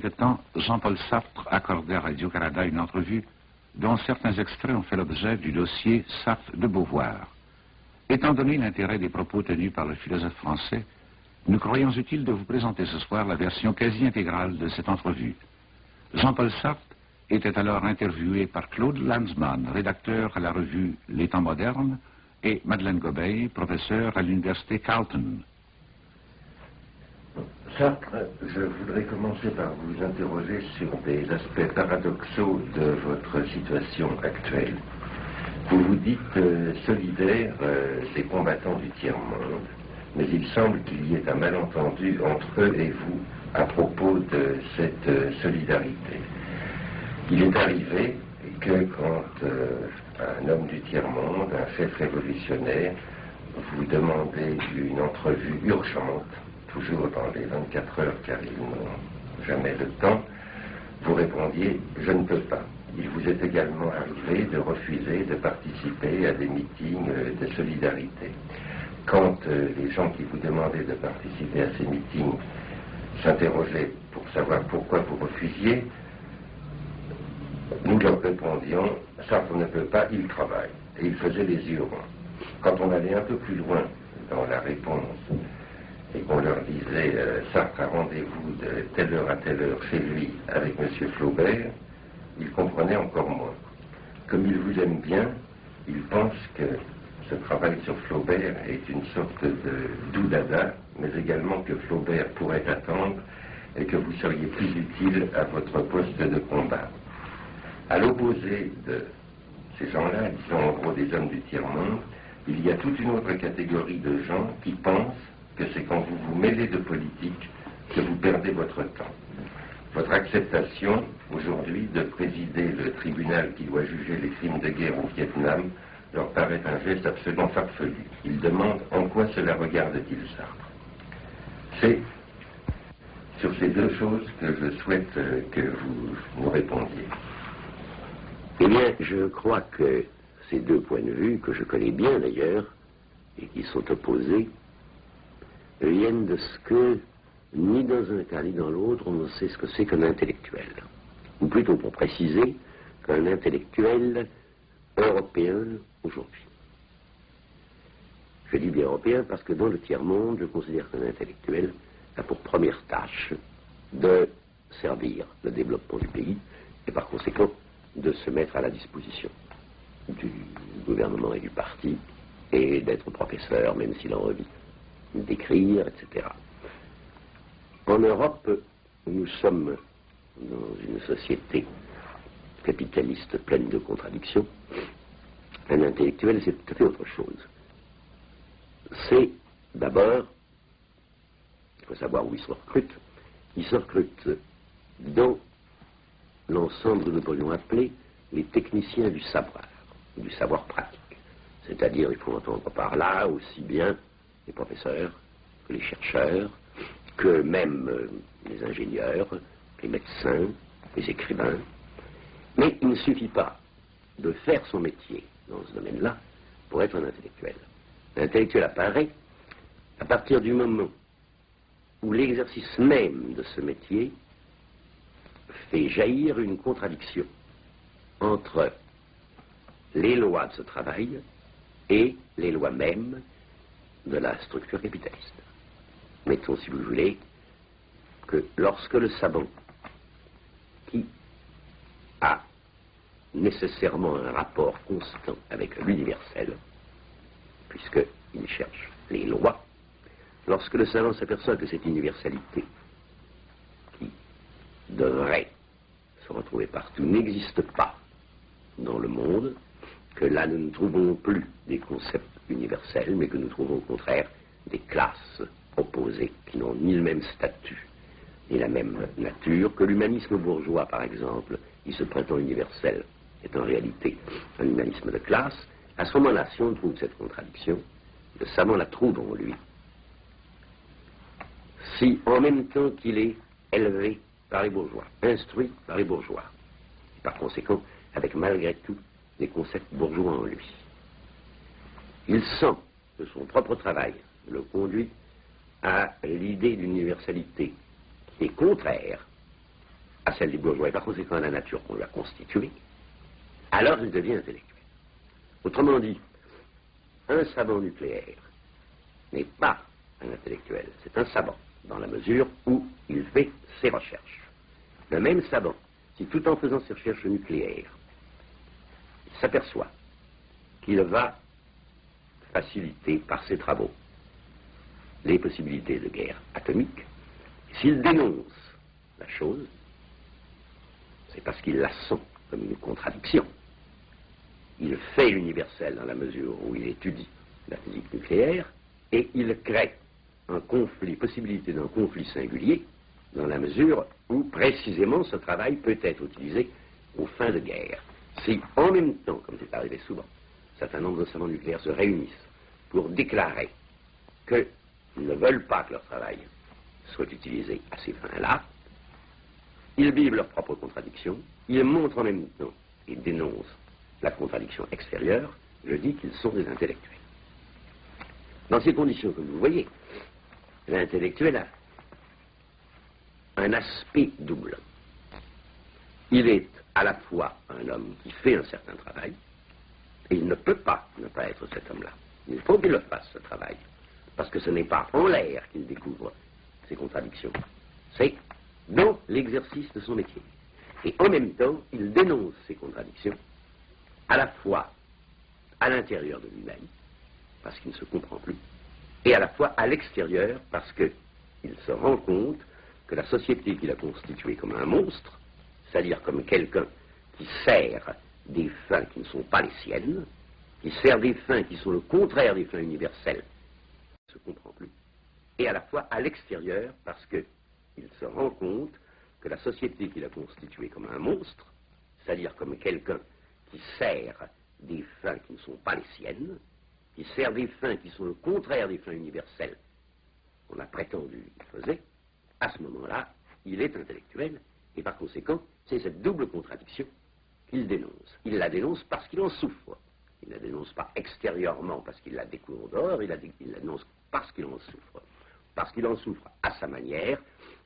quelque temps, Jean-Paul Sartre accordait à Radio-Canada une entrevue dont certains extraits ont fait l'objet du dossier Sartre de Beauvoir. Étant donné l'intérêt des propos tenus par le philosophe français, nous croyons utile de vous présenter ce soir la version quasi intégrale de cette entrevue. Jean-Paul Sartre était alors interviewé par Claude Lanzmann, rédacteur à la revue Les Temps modernes, et Madeleine Gobeil, professeure à l'université Carleton. Sartre, je voudrais commencer par vous interroger sur des aspects paradoxaux de votre situation actuelle. Vous vous dites solidaire des combattants du tiers-monde, mais il semble qu'il y ait un malentendu entre eux et vous à propos de cette solidarité. Il est arrivé que quand un homme du tiers-monde, un chef révolutionnaire, vous demandait une entrevue urgente, toujours dans les 24 heures car ils n'ont jamais le temps, vous répondiez « je ne peux pas ». Il vous est également arrivé de refuser de participer à des meetings de solidarité. Quand les gens qui vous demandaient de participer à ces meetings s'interrogeaient pour savoir pourquoi vous refusiez, nous leur répondions « Sartre ne peut pas, il travaille ». Et ils faisaient les yeux ronds. Quand on allait un peu plus loin dans la réponse et qu'on leur disait Sartre a rendez-vous de telle heure à telle heure chez lui avec M. Flaubert, ils comprenaient encore moins. Comme il vous aime bien, il pense que ce travail sur Flaubert est une sorte de doudada, mais également que Flaubert pourrait attendre et que vous seriez plus utile à votre poste de combat. À l'opposé de ces gens-là, disons en gros des hommes du tiers-monde, il y a toute une autre catégorie de gens qui pensent que c'est quand vous vous mêlez de politique que vous perdez votre temps. Votre acceptation, aujourd'hui, de présider le tribunal qui doit juger les crimes de guerre au Vietnam leur paraît un geste absolument farfelu. Ils demandent en quoi cela regarde-t-il Sartre. C'est sur ces deux choses que je souhaite que vous nous répondiez. Eh bien, je crois que ces deux points de vue, que je connais bien d'ailleurs, et qui sont opposés, viennent de ce que, ni dans un cas ni dans l'autre, on ne sait ce que c'est qu'un intellectuel. Ou plutôt, pour préciser, qu'un intellectuel européen aujourd'hui. Je dis bien européen parce que dans le tiers-monde, je considère qu'un intellectuel a pour première tâche de servir le développement du pays, et par conséquent, de se mettre à la disposition du gouvernement et du parti, et d'être professeur, même s'il a envie d'écrire, etc. En Europe, nous sommes dans une société capitaliste pleine de contradictions. Un intellectuel, c'est tout à fait autre chose. C'est d'abord, il faut savoir où il se recrute. Il se recrute dans l'ensemble que nous pourrions appeler les techniciens du savoir pratique. C'est-à-dire, il faut entendre par là aussi bien les professeurs que les chercheurs, que même les ingénieurs, les médecins, les écrivains. Mais il ne suffit pas de faire son métier dans ce domaine-là pour être un intellectuel. L'intellectuel apparaît à partir du moment où l'exercice même de ce métier fait jaillir une contradiction entre les lois de ce travail et les lois mêmes de la structure capitaliste. Mettons, si vous voulez, que lorsque le savant, qui a nécessairement un rapport constant avec l'universel, puisqu'il cherche les lois, lorsque le savant s'aperçoit que cette universalité, qui devrait se retrouver partout, n'existe pas dans le monde, que là nous ne trouvons plus des concepts universels, mais que nous trouvons au contraire des classes opposées qui n'ont ni le même statut, ni la même nature, que l'humanisme bourgeois, par exemple, qui se prétend universel, est en réalité un humanisme de classe. À ce moment-là, si on trouve cette contradiction, le savant la trouve en lui. Si, en même temps qu'il est élevé par les bourgeois, instruit par les bourgeois, et par conséquent, avec malgré tout des concepts bourgeois en lui, il sent que son propre travail le conduit à l'idée d'universalité qui est contraire à celle des bourgeois et par conséquent à la nature qu'on lui a constituée, alors il devient intellectuel. Autrement dit, un savant nucléaire n'est pas un intellectuel, c'est un savant, dans la mesure où il fait ses recherches. Le même savant, si tout en faisant ses recherches nucléaires, il s'aperçoit qu'il va faciliter par ses travaux les possibilités de guerre atomique, s'il dénonce la chose, c'est parce qu'il la sent comme une contradiction. Il fait l'universel dans la mesure où il étudie la physique nucléaire et il crée un conflit, possibilité d'un conflit singulier dans la mesure où précisément ce travail peut être utilisé aux fins de guerre. Si en même temps, comme c'est arrivé souvent, un certain nombre de savants nucléaires se réunissent pour déclarer qu'ils ne veulent pas que leur travail soit utilisé à ces fins-là, ils vivent leur propre contradiction, ils montrent en même temps et dénoncent la contradiction extérieure, je dis qu'ils sont des intellectuels. Dans ces conditions, comme vous voyez, l'intellectuel a un aspect double. Il est à la fois un homme qui fait un certain travail, et il ne peut pas ne pas être cet homme-là. Il faut qu'il le fasse, ce travail, parce que ce n'est pas en l'air qu'il découvre ses contradictions, c'est dans l'exercice de son métier. Et en même temps, il dénonce ces contradictions, à la fois à l'intérieur de lui-même, parce qu'il ne se comprend plus, et à la fois à l'extérieur, parce qu'il se rend compte que la société qu'il a constituée comme un monstre, c'est-à-dire comme quelqu'un qui sert des fins qui ne sont pas les siennes, qui sert des fins qui sont le contraire des fins universelles, ne se comprend plus, et à la fois à l'extérieur, parce qu'il se rend compte que la société qu'il a constituée comme un monstre, c'est-à-dire comme quelqu'un qui sert des fins qui ne sont pas les siennes, qui sert des fins qui sont le contraire des fins universelles qu'on a prétendu qu'il faisait, à ce moment-là, il est intellectuel, et par conséquent, c'est cette double contradiction qu'il dénonce. Il la dénonce parce qu'il en souffre. Il ne la dénonce pas extérieurement parce qu'il la découvre dehors, il la dénonce parce qu'il en souffre. Parce qu'il en souffre à sa manière,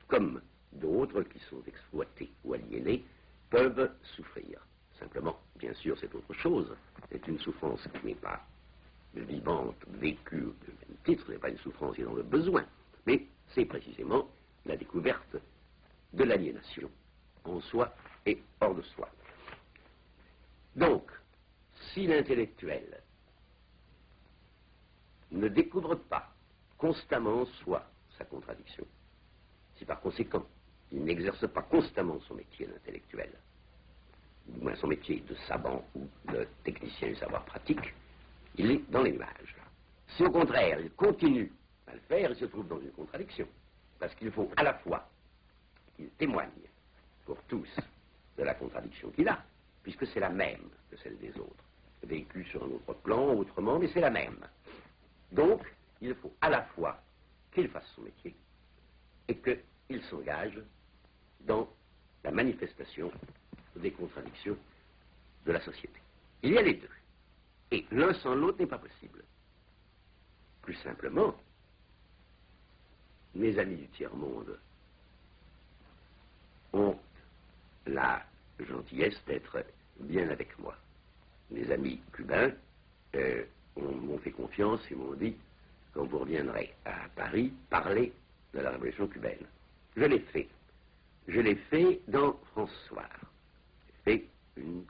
comme d'autres qui sont exploités ou aliénés peuvent souffrir. Simplement, bien sûr, c'est autre chose. C'est une souffrance qui n'est pas vivante, vécue au même titre, ce n'est pas une souffrance qui est dans le besoin, mais c'est précisément la découverte de l'aliénation en soi et hors de soi. Donc, si l'intellectuel ne découvre pas constamment en soi sa contradiction, si par conséquent il n'exerce pas constamment son métier d'intellectuel, du moins son métier de savant ou de technicien du savoir pratique, il est dans les nuages. Si au contraire il continue à le faire, il se trouve dans une contradiction, parce qu'il faut à la fois qu'il témoigne pour tous de la contradiction qu'il a, puisque c'est la même que celle des autres, vécue sur un autre plan, autrement, mais c'est la même. Donc, il faut à la fois qu'il fasse son métier et qu'il s'engage dans la manifestation des contradictions de la société. Il y a les deux. Et l'un sans l'autre n'est pas possible. Plus simplement, mes amis du tiers-monde ont la gentillesse d'être bien avec moi. Mes amis cubains m'ont fait confiance et m'ont dit, quand vous reviendrez à Paris, parlez de la révolution cubaine. Je l'ai fait. Je l'ai fait dans François. J'ai fait une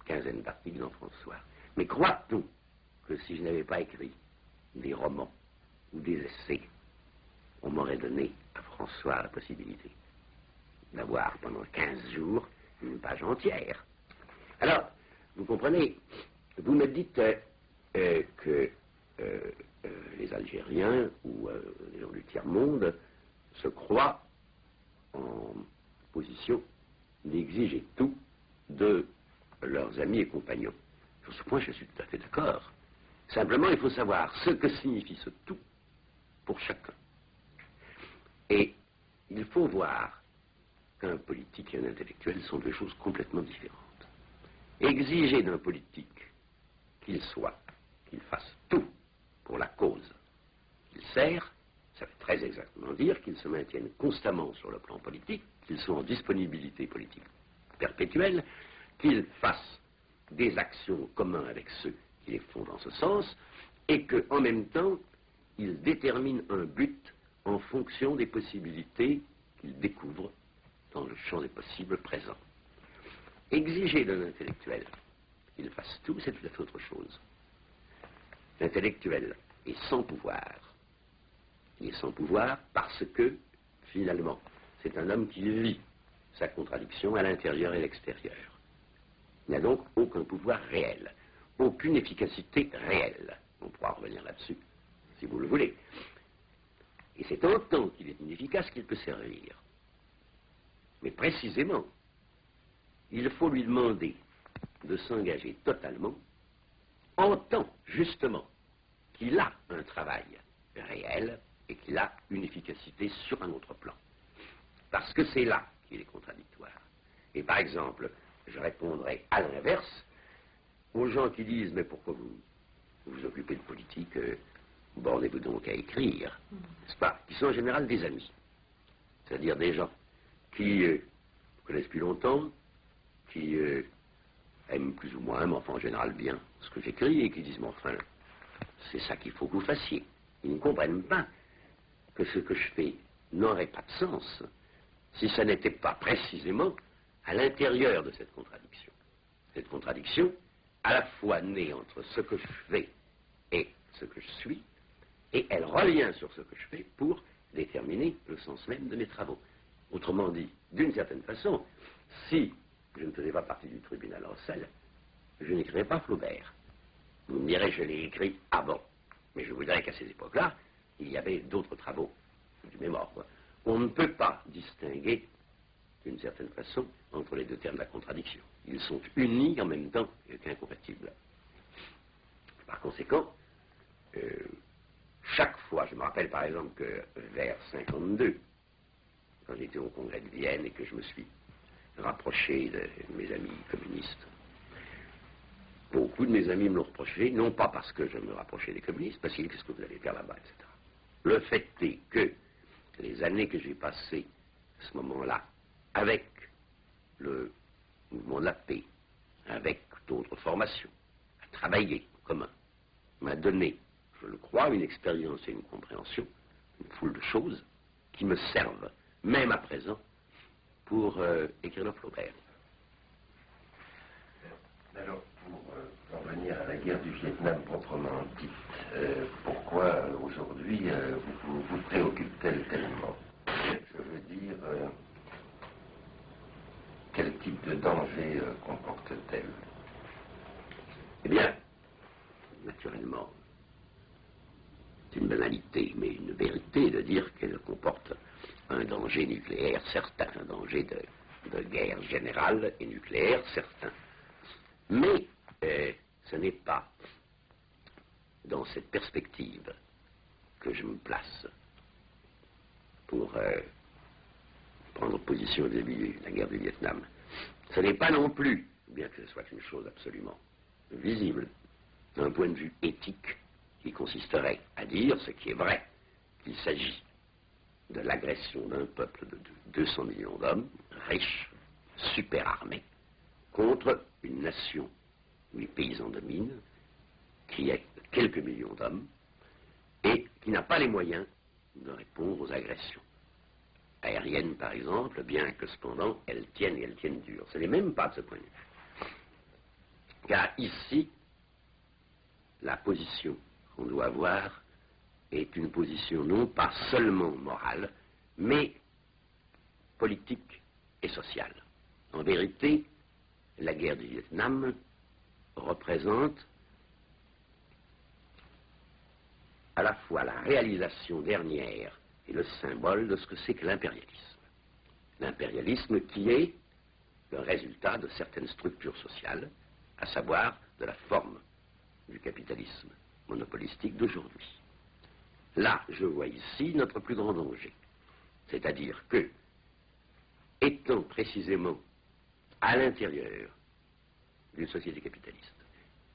quinzaine d'articles dans François. Mais croit-on que si je n'avais pas écrit des romans ou des essais, on m'aurait donné à François la possibilité d'avoir pendant 15 jours une page entière? Alors, vous comprenez, vous me dites que les Algériens ou les gens du tiers-monde se croient en position d'exiger tout de leurs amis et compagnons. Sur ce point, je suis tout à fait d'accord. Simplement, il faut savoir ce que signifie ce tout pour chacun. Et il faut voir qu'un politique et un intellectuel sont deux choses complètement différentes. Exiger d'un politique qu'il fasse tout pour la cause qu'il sert, ça veut très exactement dire qu'il se maintienne constamment sur le plan politique, qu'ils sont en disponibilité politique perpétuelle, qu'ils fassent des actions communes avec ceux qui les font dans ce sens, et qu'en même temps, ils déterminent un but en fonction des possibilités qu'ils découvrent dans le champ des possibles présents. Exiger d'un intellectuel qu'il fasse tout, c'est tout à fait autre chose. L'intellectuel est sans pouvoir. Il est sans pouvoir parce que, finalement, c'est un homme qui vit sa contradiction à l'intérieur et à l'extérieur. Il n'a donc aucun pouvoir réel, aucune efficacité réelle. On pourra revenir là-dessus, si vous le voulez. Et c'est en tant qu'il est inefficace qu'il peut servir. Mais précisément, il faut lui demander de s'engager totalement en tant, justement, qu'il a un travail réel et qu'il a une efficacité sur un autre plan. Parce que c'est là qu'il est contradictoire. Et par exemple, je répondrai à l'inverse aux gens qui disent « Mais pourquoi vous vous occupez de politique, bornez-vous donc à écrire », n'est-ce pas? Qui sont en général des amis. C'est-à-dire des gens qui connaissent depuis longtemps, qui aiment plus ou moins, mais enfin en général bien, ce que j'écris, et qui disent « Mais enfin, c'est ça qu'il faut que vous fassiez ». Ils ne comprennent pas que ce que je fais n'aurait pas de sens si ça n'était pas précisément à l'intérieur de cette contradiction. Cette contradiction, à la fois née entre ce que je fais et ce que je suis, et elle revient sur ce que je fais pour déterminer le sens même de mes travaux. Autrement dit, d'une certaine façon, si je ne faisais pas partie du tribunal Rossel, je n'écrirais pas Flaubert. Vous me direz, je l'ai écrit avant. Mais je vous dirais qu'à ces époques-là, il y avait d'autres travaux du même ordre. On ne peut pas distinguer, d'une certaine façon, entre les deux termes de la contradiction. Ils sont unis en même temps qu'incompatibles. Par conséquent, chaque fois, je me rappelle par exemple que vers 52, quand j'étais au congrès de Vienne et que je me suis rapproché de mes amis communistes, beaucoup de mes amis me l'ont reproché, non pas parce que je me rapprochais des communistes, parce qu'ils disent qu'est-ce que vous allez faire là-bas, etc. Le fait est que les années que j'ai passées à ce moment-là, avec le mouvement de la paix, avec d'autres formations, à travailler en commun, m'a donné, je le crois, une expérience et une compréhension, une foule de choses qui me servent, même à présent, pour écrire le Flaubert. Alors, pour en venir à la guerre du Vietnam proprement dite, pourquoi aujourd'hui vous préoccupe-t-elle tellement? Je veux dire, quel type de danger comporte-t-elle? Eh bien, naturellement, c'est une banalité, mais une vérité de dire qu'elle comporte un danger nucléaire certain, un danger de guerre générale et nucléaire certain. Mais ce n'est pas dans cette perspective que je me place pour prendre position au début de la guerre du Vietnam. Ce n'est pas non plus, bien que ce soit une chose absolument visible, d'un point de vue éthique, qui consisterait à dire ce qui est vrai, qu'il s'agit de l'agression d'un peuple de 200 millions d'hommes, riches, super armés, contre une nation où les paysans dominent, qui a quelques millions d'hommes, et qui n'a pas les moyens de répondre aux agressions aériennes, par exemple, bien que cependant elles tiennent et elles tiennent dur. Ce n'est même pas de ce point de vue. Car ici, la position qu'on doit avoir est une position non pas seulement morale, mais politique et sociale. En vérité, la guerre du Vietnam représente à la fois la réalisation dernière et le symbole de ce que c'est que l'impérialisme. L'impérialisme qui est le résultat de certaines structures sociales, à savoir de la forme du capitalisme monopolistique d'aujourd'hui. Là, je vois ici notre plus grand danger. C'est-à-dire que, étant précisément à l'intérieur d'une société capitaliste,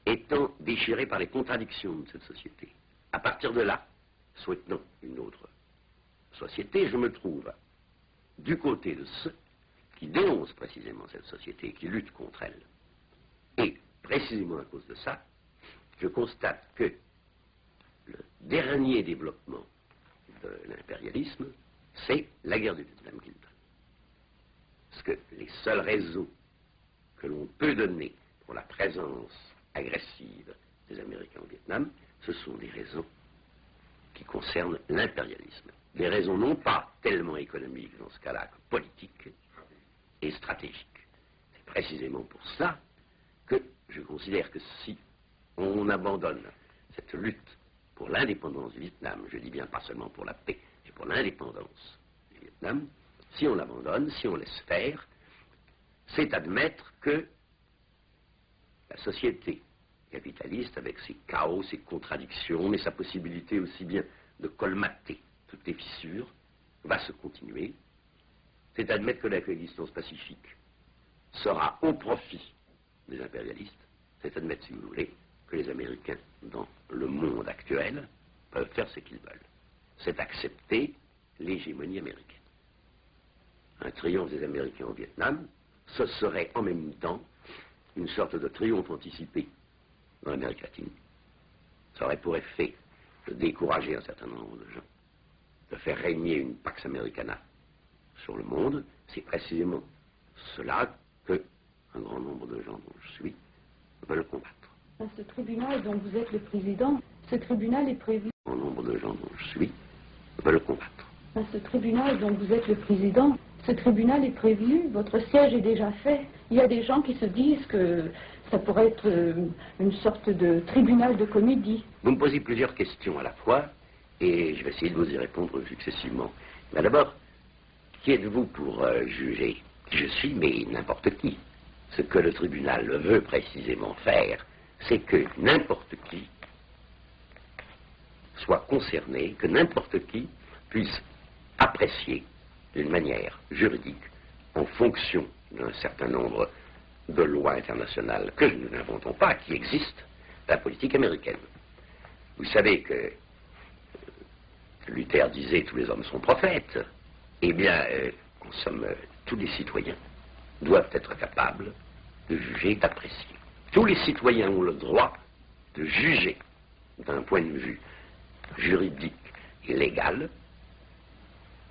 étant déchiré par les contradictions de cette société, à partir de là, souhaitant une autre société, je me trouve du côté de ceux qui dénoncent précisément cette société, qui luttent contre elle. Et précisément à cause de ça, je constate que le dernier développement de l'impérialisme, c'est la guerre du Vietnam qui le donne. Parce que les seules raisons que l'on peut donner pour la présence agressive des Américains au Vietnam, ce sont des raisons qui concernent l'impérialisme. Des raisons non pas tellement économiques dans ce cas-là que politiques et stratégiques. C'est précisément pour cela que je considère que si on abandonne cette lutte pour l'indépendance du Vietnam, je dis bien pas seulement pour la paix, mais pour l'indépendance du Vietnam, si on l'abandonne, si on laisse faire, c'est admettre que la société capitaliste, avec ses chaos, ses contradictions, mais sa possibilité aussi bien de colmater toutes les fissures, va se continuer. C'est admettre que la coexistence pacifique sera au profit des impérialistes. C'est admettre, si vous voulez, que les Américains, dans le monde actuel, peuvent faire ce qu'ils veulent. C'est accepter l'hégémonie américaine. Un triomphe des Américains au Vietnam, ce serait en même temps une sorte de triomphe anticipé dans l'Amérique latine. Ça aurait pour effet de décourager un certain nombre de gens, de faire régner une Pax Americana sur le monde. C'est précisément cela que un grand nombre de gens dont je suis veulent combattre. Ce tribunal dont vous êtes le président, ce tribunal est prévu. Un grand nombre de gens dont je suis veulent combattre. Ce tribunal dont vous êtes le président, ce tribunal est prévu, votre siège est déjà fait. Il y a des gens qui se disent que ça pourrait être une sorte de tribunal de comédie. Vous me posez plusieurs questions à la fois, et je vais essayer de vous y répondre successivement. Mais d'abord, qui êtes-vous pour juger? Je suis, mais n'importe qui. Ce que le tribunal veut précisément faire, c'est que n'importe qui soit concerné, que n'importe qui puisse apprécier d'une manière juridique, en fonction d'un certain nombre de lois internationales que nous n'inventons pas, qui existent, la politique américaine. Vous savez que Luther disait « tous les hommes sont prophètes ». Eh bien, en somme, tous les citoyens doivent être capables de juger, d'apprécier. Tous les citoyens ont le droit de juger, d'un point de vue juridique et légal,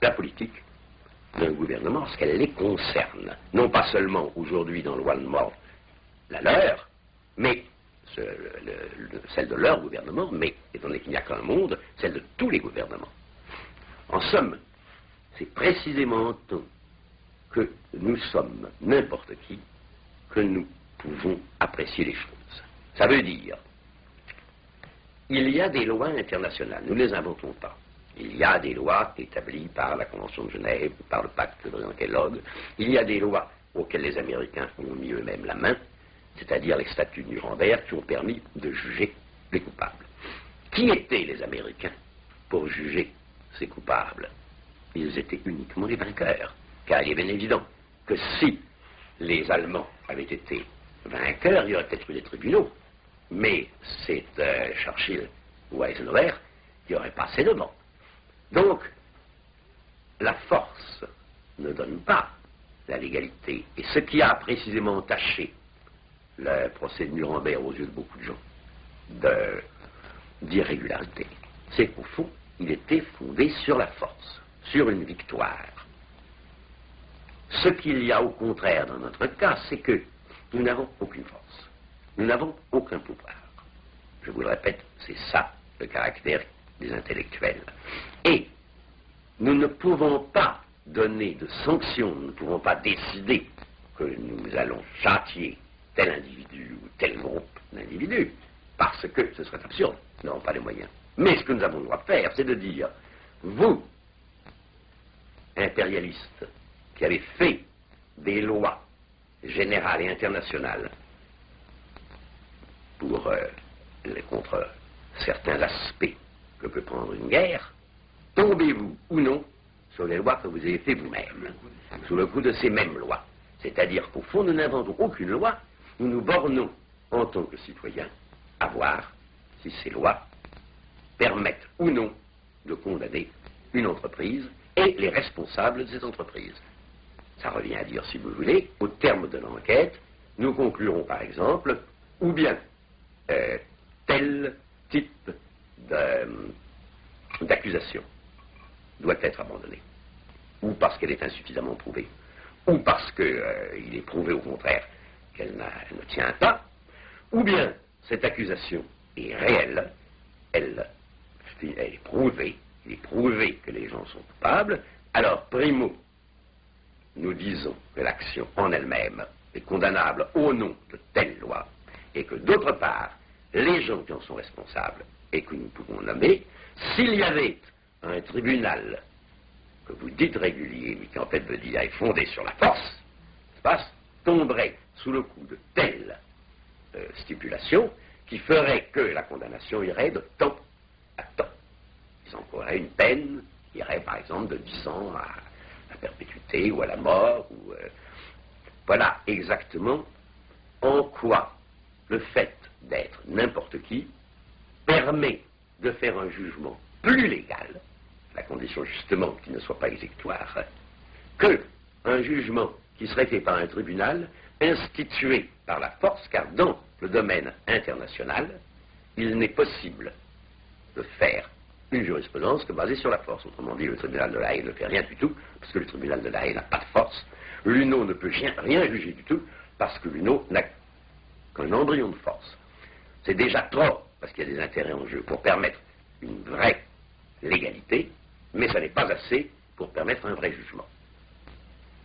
la politique d'un gouvernement, parce qu'elle les concerne. Non pas seulement aujourd'hui dans le One World, la leur, mais celle de leur gouvernement, mais, étant donné qu'il n'y a qu'un monde, celle de tous les gouvernements. En somme, c'est précisément en tant que nous sommes n'importe qui que nous pouvons apprécier les choses. Ça veut dire, il y a des lois internationales, nous ne les inventons pas. Il y a des lois établies par la Convention de Genève, par le pacte de Briand-Kellogg. Il y a des lois auxquelles les Américains ont mis eux-mêmes la main, c'est-à-dire les statuts de Nuremberg qui ont permis de juger les coupables. Qui étaient les Américains pour juger ces coupables? Ils étaient uniquement les vainqueurs, car il est bien évident que si les Allemands avaient été vainqueurs, il y aurait peut-être eu des tribunaux, mais c'est Churchill ou Eisenhower qui n'auraient pas assez de bancs. Donc, la force ne donne pas la légalité. Et ce qui a précisément entaché le procès de Nuremberg aux yeux de beaucoup de gens d'irrégularité, c'est qu'au fond, il était fondé sur la force, sur une victoire. Ce qu'il y a au contraire dans notre cas, c'est que nous n'avons aucune force. Nous n'avons aucun pouvoir. Je vous le répète, c'est ça le caractère des intellectuels. Et nous ne pouvons pas donner de sanctions, nous ne pouvons pas décider que nous allons châtier tel individu ou tel groupe d'individus, parce que ce serait absurde, nous n'avons pas les moyens. Mais ce que nous avons le droit de faire, c'est de dire, vous, impérialistes, qui avez fait des lois générales et internationales pour, contre certains aspects que peut prendre une guerre, tombez-vous ou non sur les lois que vous avez fait vous-même, sous le coup de ces mêmes lois. C'est-à-dire qu'au fond, nous n'inventons aucune loi, nous nous bornons en tant que citoyens à voir si ces lois permettent ou non de condamner une entreprise et les responsables de cette entreprise. ça revient à dire, si vous voulez, au terme de l'enquête, nous conclurons par exemple, ou bien tel type d'accusation doit être abandonnée, ou parce qu'elle est insuffisamment prouvée, ou parce qu'il est prouvé au contraire qu'elle ne tient pas, ou bien cette accusation est réelle, elle est prouvée, il est prouvé que les gens sont coupables, alors primo, nous disons que l'action en elle-même est condamnable au nom de telle loi, et que d'autre part, les gens qui en sont responsables et que nous pouvons nommer, s'il y avait un tribunal que vous dites régulier, mais qui en fait veut dire est fondé sur la force, tomberait sous le coup de telle stipulation qui ferait que la condamnation irait de temps à temps. Ils encourraient une peine qui irait par exemple de 10 ans à la perpétuité ou à la mort. Voilà exactement en quoi le fait d'être n'importe qui permet de faire un jugement plus légal, la condition justement qu'il ne soit pas exécutoire, que un jugement qui serait fait par un tribunal institué par la force, car dans le domaine international, il n'est possible de faire une jurisprudence que basée sur la force. Autrement dit, le tribunal de La Haye ne fait rien du tout, parce que le tribunal de La Haye n'a pas de force. L'UNO ne peut rien juger du tout, parce que l'UNO n'a qu'un embryon de force. C'est déjà trop, parce qu'il y a des intérêts en jeu, pour permettre une vraie légalité, mais ça n'est pas assez pour permettre un vrai jugement.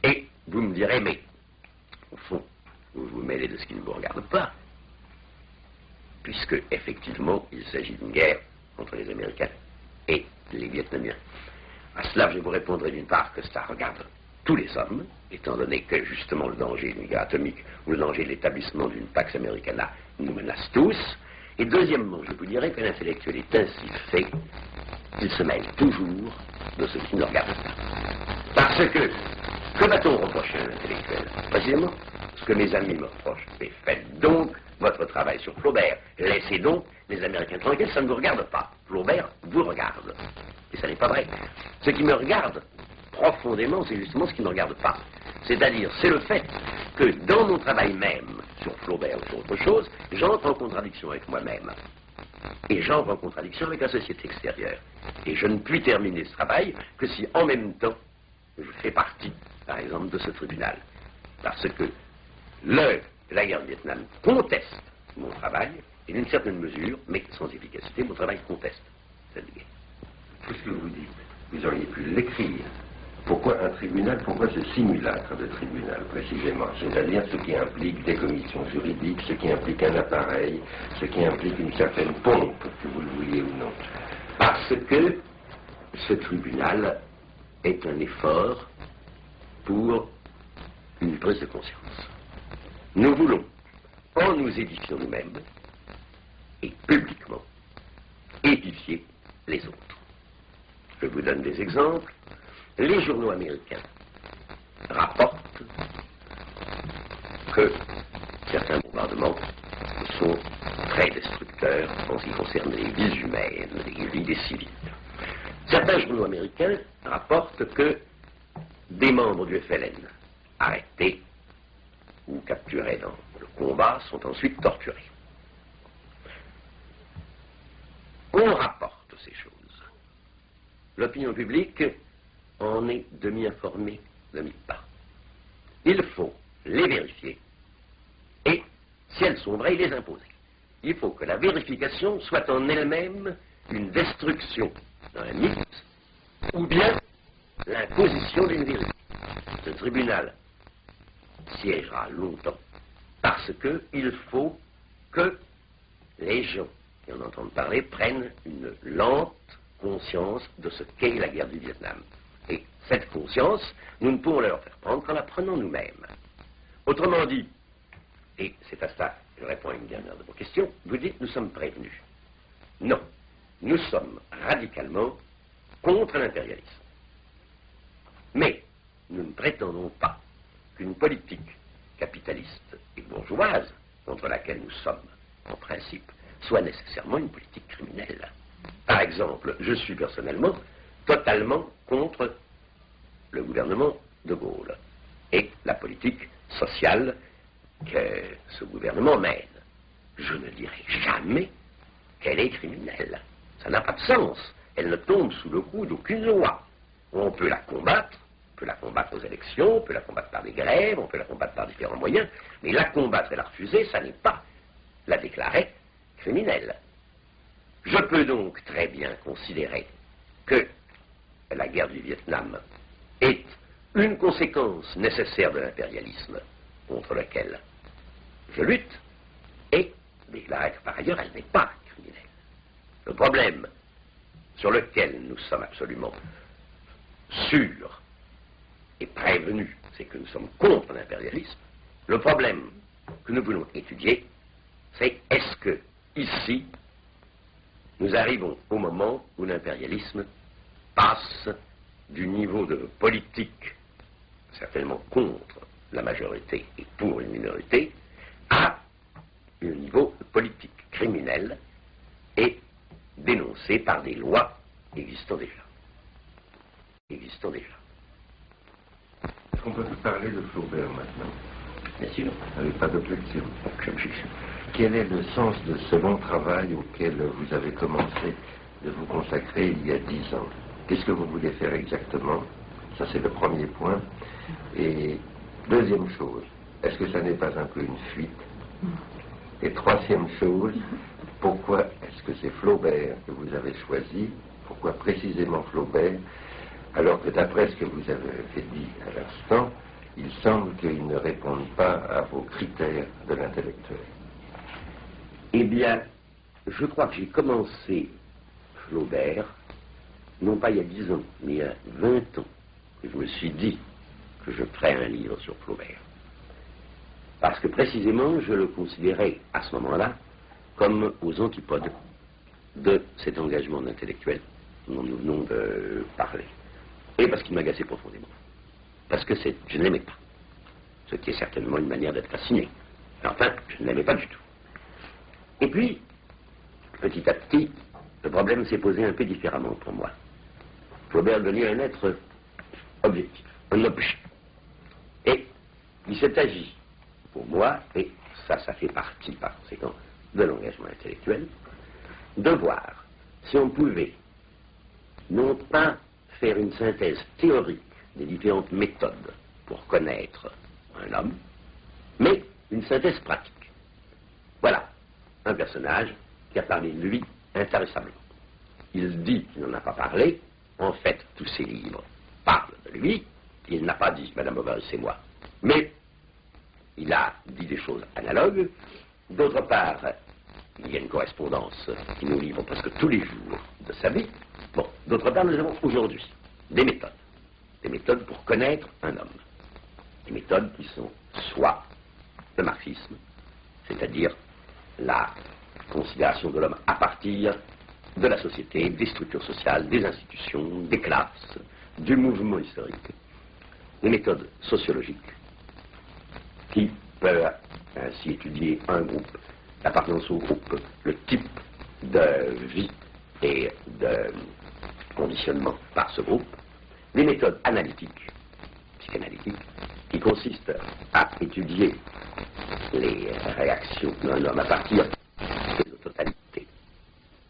Et vous me direz, mais au fond, vous vous mêlez de ce qui ne vous regarde pas, puisque effectivement, il s'agit d'une guerre entre les Américains et les Vietnamiens. À cela, je vous répondrai d'une part que ça regarde tous les hommes, étant donné que justement le danger d'une guerre atomique ou le danger de l'établissement d'une Pax Americana nous menace tous. Et deuxièmement, je vous dirais que l'intellectuel est ainsi fait qu'il se mêle toujours de ce qui ne regarde pas. Parce que va-t-on reprocher à un intellectuel? Précisément ce que mes amis me reprochent. Mais faites donc votre travail sur Flaubert. Laissez donc les Américains tranquilles, ça ne vous regarde pas. Flaubert vous regarde. Et ça n'est pas vrai. Ce qui me regarde profondément, c'est justement ce qui ne me regarde pas. C'est-à-dire, c'est le fait que dans mon travail même, sur Flaubert ou sur autre chose, j'entre en contradiction avec moi-même. Et j'entre en contradiction avec la société extérieure. Et je ne puis terminer ce travail que si, en même temps, je fais partie, par exemple, de ce tribunal. Parce que la guerre du Vietnam conteste mon travail, et d'une certaine mesure, mais sans efficacité, mon travail conteste cette guerre. Qu'est-ce que vous dites? Vous auriez pu l'écrire. Pourquoi un tribunal? Pourquoi ce simulacre de tribunal, précisément? C'est-à-dire ce qui implique des commissions juridiques, ce qui implique un appareil, ce qui implique une certaine pompe, que vous le vouliez ou non. Parce que ce tribunal est un effort pour une prise de conscience. Nous voulons, en nous édifiant nous-mêmes, et publiquement, édifier les autres. Je vous donne des exemples. Les journaux américains rapportent que certains bombardements sont très destructeurs en ce qui concerne les vies humaines, les vies des civils. Certains journaux américains rapportent que des membres du FLN arrêtés ou capturés dans le combat sont ensuite torturés. On rapporte ces choses. L'opinion publique en est demi-informée, demi-pas. Il faut les vérifier et, si elles sont vraies, les imposer. Il faut que la vérification soit en elle-même une destruction d'un mythe ou bien l'imposition d'une vérité. Ce tribunal siégera longtemps parce qu'il faut que les gens qui en entendent parler prennent une lente conscience de ce qu'est la guerre du Vietnam. Et cette conscience, nous ne pouvons leur faire prendre qu'en la prenant nous-mêmes. Autrement dit, et c'est à ça que je réponds à une dernière de vos questions, vous dites nous sommes prévenus. Non, nous sommes radicalement contre l'impérialisme. Mais nous ne prétendons pas qu'une politique capitaliste et bourgeoise, contre laquelle nous sommes en principe, soit nécessairement une politique criminelle. Par exemple, je suis personnellement totalement contre le gouvernement de Gaulle. et la politique sociale que ce gouvernement mène. Je ne dirai jamais qu'elle est criminelle. Ça n'a pas de sens. Elle ne tombe sous le coup d'aucune loi. On peut la combattre aux élections, on peut la combattre par des grèves, on peut la combattre par différents moyens, mais la combattre et la refuser, ça n'est pas la déclarer criminelle. Je peux donc très bien considérer que la guerre du Vietnam est une conséquence nécessaire de l'impérialisme contre lequel je lutte, et déclarer que par ailleurs elle n'est pas criminelle. Le problème sur lequel nous sommes absolument sûrs et prévenus, c'est que nous sommes contre l'impérialisme. Le problème que nous voulons étudier, c'est est-ce que, ici, nous arrivons au moment où l'impérialisme passe du niveau de politique, certainement contre la majorité et pour une minorité, à un niveau de politique criminelle et dénoncé par des lois existant déjà. Est-ce qu'on peut parler de Flaubert maintenant? Bien sûr. Avec pas d'objection. Quel est le sens de ce long travail auquel vous avez commencé de vous consacrer il y a 10 ans? Qu'est-ce que vous voulez faire exactement? Ça, c'est le premier point. Et deuxième chose, est-ce que ça n'est pas un peu une fuite? Et troisième chose, pourquoi est-ce que c'est Flaubert que vous avez choisi? Pourquoi précisément Flaubert? Alors que d'après ce que vous avez dit à l'instant, il semble qu'il ne réponde pas à vos critères de l'intellectuel. Eh bien, je crois que j'ai commencé Flaubert, non pas il y a 10 ans, mais il y a 20 ans, que je me suis dit que je ferais un livre sur Flaubert. Parce que précisément, je le considérais à ce moment-là comme aux antipodes de cet engagement d'intellectuel dont nous venons de parler. Et parce qu'il m'agaçait profondément. Parce que je ne l'aimais pas. Ce qui est certainement une manière d'être fasciné. Enfin, je ne l'aimais pas du tout. Et puis, petit à petit, le problème s'est posé un peu différemment pour moi. Flaubert est devenu un être objectif, un objet. Et il s'est agi pour moi, et ça fait partie par conséquent de l'engagement intellectuel, de voir si on pouvait non pas faire une synthèse théorique des différentes méthodes pour connaître un homme, mais une synthèse pratique. Voilà un personnage qui a parlé de lui intarissablement. Il dit qu'il n'en a pas parlé, en fait tous ses livres parlent de lui, il n'a pas dit Madame Bovary c'est moi, mais il a dit des choses analogues. D'autre part, il y a une correspondance qui nous livre presque tous les jours de sa vie. Bon, d'autre part, nous avons aujourd'hui des méthodes pour connaître un homme. Des méthodes qui sont soit le marxisme, c'est-à-dire la considération de l'homme à partir de la société, des structures sociales, des institutions, des classes, du mouvement historique. Des méthodes sociologiques qui peuvent ainsi étudier un groupe, l'appartenance au groupe, le type de vie et de conditionnement par ce groupe, des méthodes analytiques, psychanalytiques, qui consistent à étudier les réactions d'un homme à partir des totalités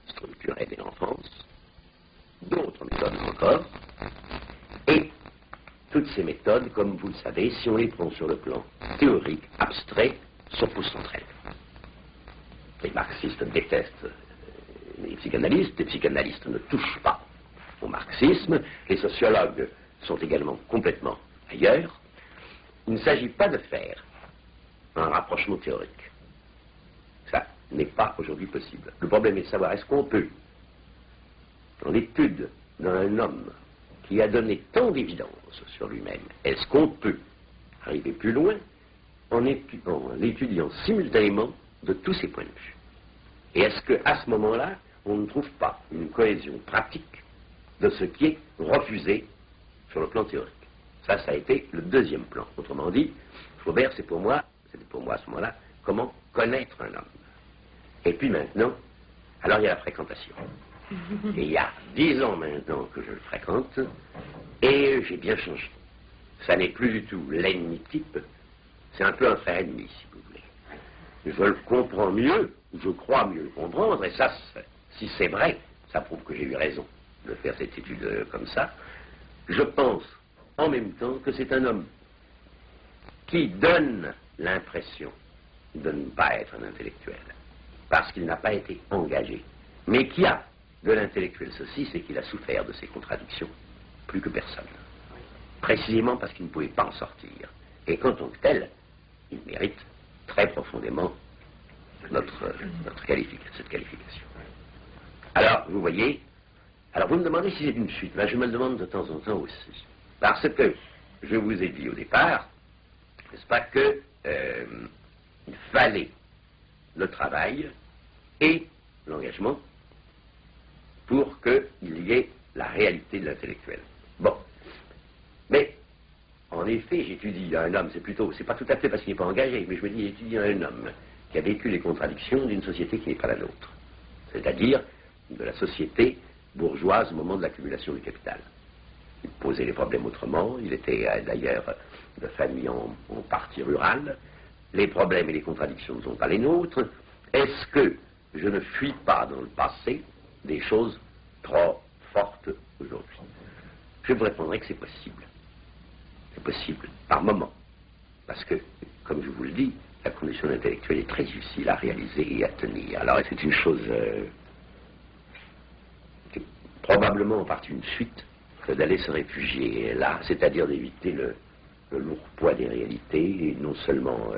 structurelles de l'enfance, d'autres méthodes encore, et toutes ces méthodes, comme vous le savez, si on les prend sur le plan théorique, abstrait, s'opposent entre elles. Les marxistes détestent les psychanalystes ne touchent pas au marxisme, les sociologues sont également complètement ailleurs. Il ne s'agit pas de faire un rapprochement théorique. Ça n'est pas aujourd'hui possible. Le problème est de savoir est-ce qu'on peut, dans l'étude d'un homme qui a donné tant d'évidence sur lui-même, est-ce qu'on peut arriver plus loin en l'étudiant simultanément de tous ses points de vue? Et est-ce qu'à ce moment-là, on ne trouve pas une cohésion pratique de ce qui est refusé sur le plan théorique? Ça a été le deuxième plan. Autrement dit, Flaubert, c'était pour moi à ce moment-là, comment connaître un homme. Et puis maintenant, alors il y a la fréquentation. Et il y a 10 ans maintenant que je le fréquente, et j'ai bien changé. ça n'est plus du tout l'ennemi type, c'est un peu un frère ennemi, si vous voulez. Je le comprends mieux, je crois mieux le comprendre, et ça, si c'est vrai, ça prouve que j'ai eu raison de faire cette étude comme ça. Je pense en même temps que c'est un homme qui donne l'impression de ne pas être un intellectuel, parce qu'il n'a pas été engagé, mais qui a de l'intellectuel ceci, c'est qu'il a souffert de ses contradictions, plus que personne. Précisément parce qu'il ne pouvait pas en sortir. Et qu'en tant que tel, il mérite très profondément cette qualification. Alors, vous voyez, alors vous me demandez si c'est une suite. Ben, je me le demande de temps en temps aussi. Parce que je vous ai dit au départ, n'est-ce pas, que il fallait le travail et l'engagement pour qu'il y ait la réalité de l'intellectuel. Bon. Mais, en effet, j'étudie un homme, c'est pas tout à fait parce qu'il n'est pas engagé, mais je me dis, j'étudie un homme qui a vécu les contradictions d'une société qui n'est pas la nôtre. C'est-à-dire de la société bourgeoise au moment de l'accumulation du capital. Il posait les problèmes autrement, il était d'ailleurs de famille en partie rurale. Les problèmes et les contradictions ne sont pas les nôtres. Est-ce que je ne fuis pas dans le passé des choses trop fortes aujourd'hui? Je vous répondrai que c'est possible. C'est possible, par moment. Parce que, comme je vous le dis, la condition intellectuelle est très difficile à réaliser et à tenir. Alors, c'est une chose qui est probablement en partie une suite que d'aller se réfugier là, c'est-à-dire d'éviter le lourd poids des réalités, et non seulement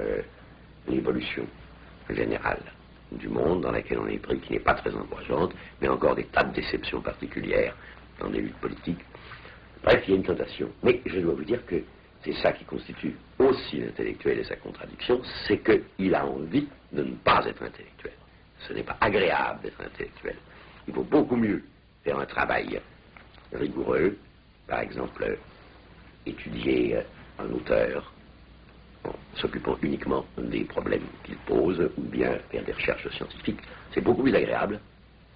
l'évolution générale du monde dans laquelle on est pris, qui n'est pas très encourageante, mais encore des tas de déceptions particulières dans des luttes politiques. Bref, il y a une tentation. Mais je dois vous dire que c'est ça qui constitue aussi l'intellectuel et sa contradiction, c'est qu'il a envie de ne pas être intellectuel. Ce n'est pas agréable d'être intellectuel. Il vaut beaucoup mieux faire un travail rigoureux, par exemple, étudier un auteur en s'occupant uniquement des problèmes qu'il pose, ou bien faire des recherches scientifiques. C'est beaucoup plus agréable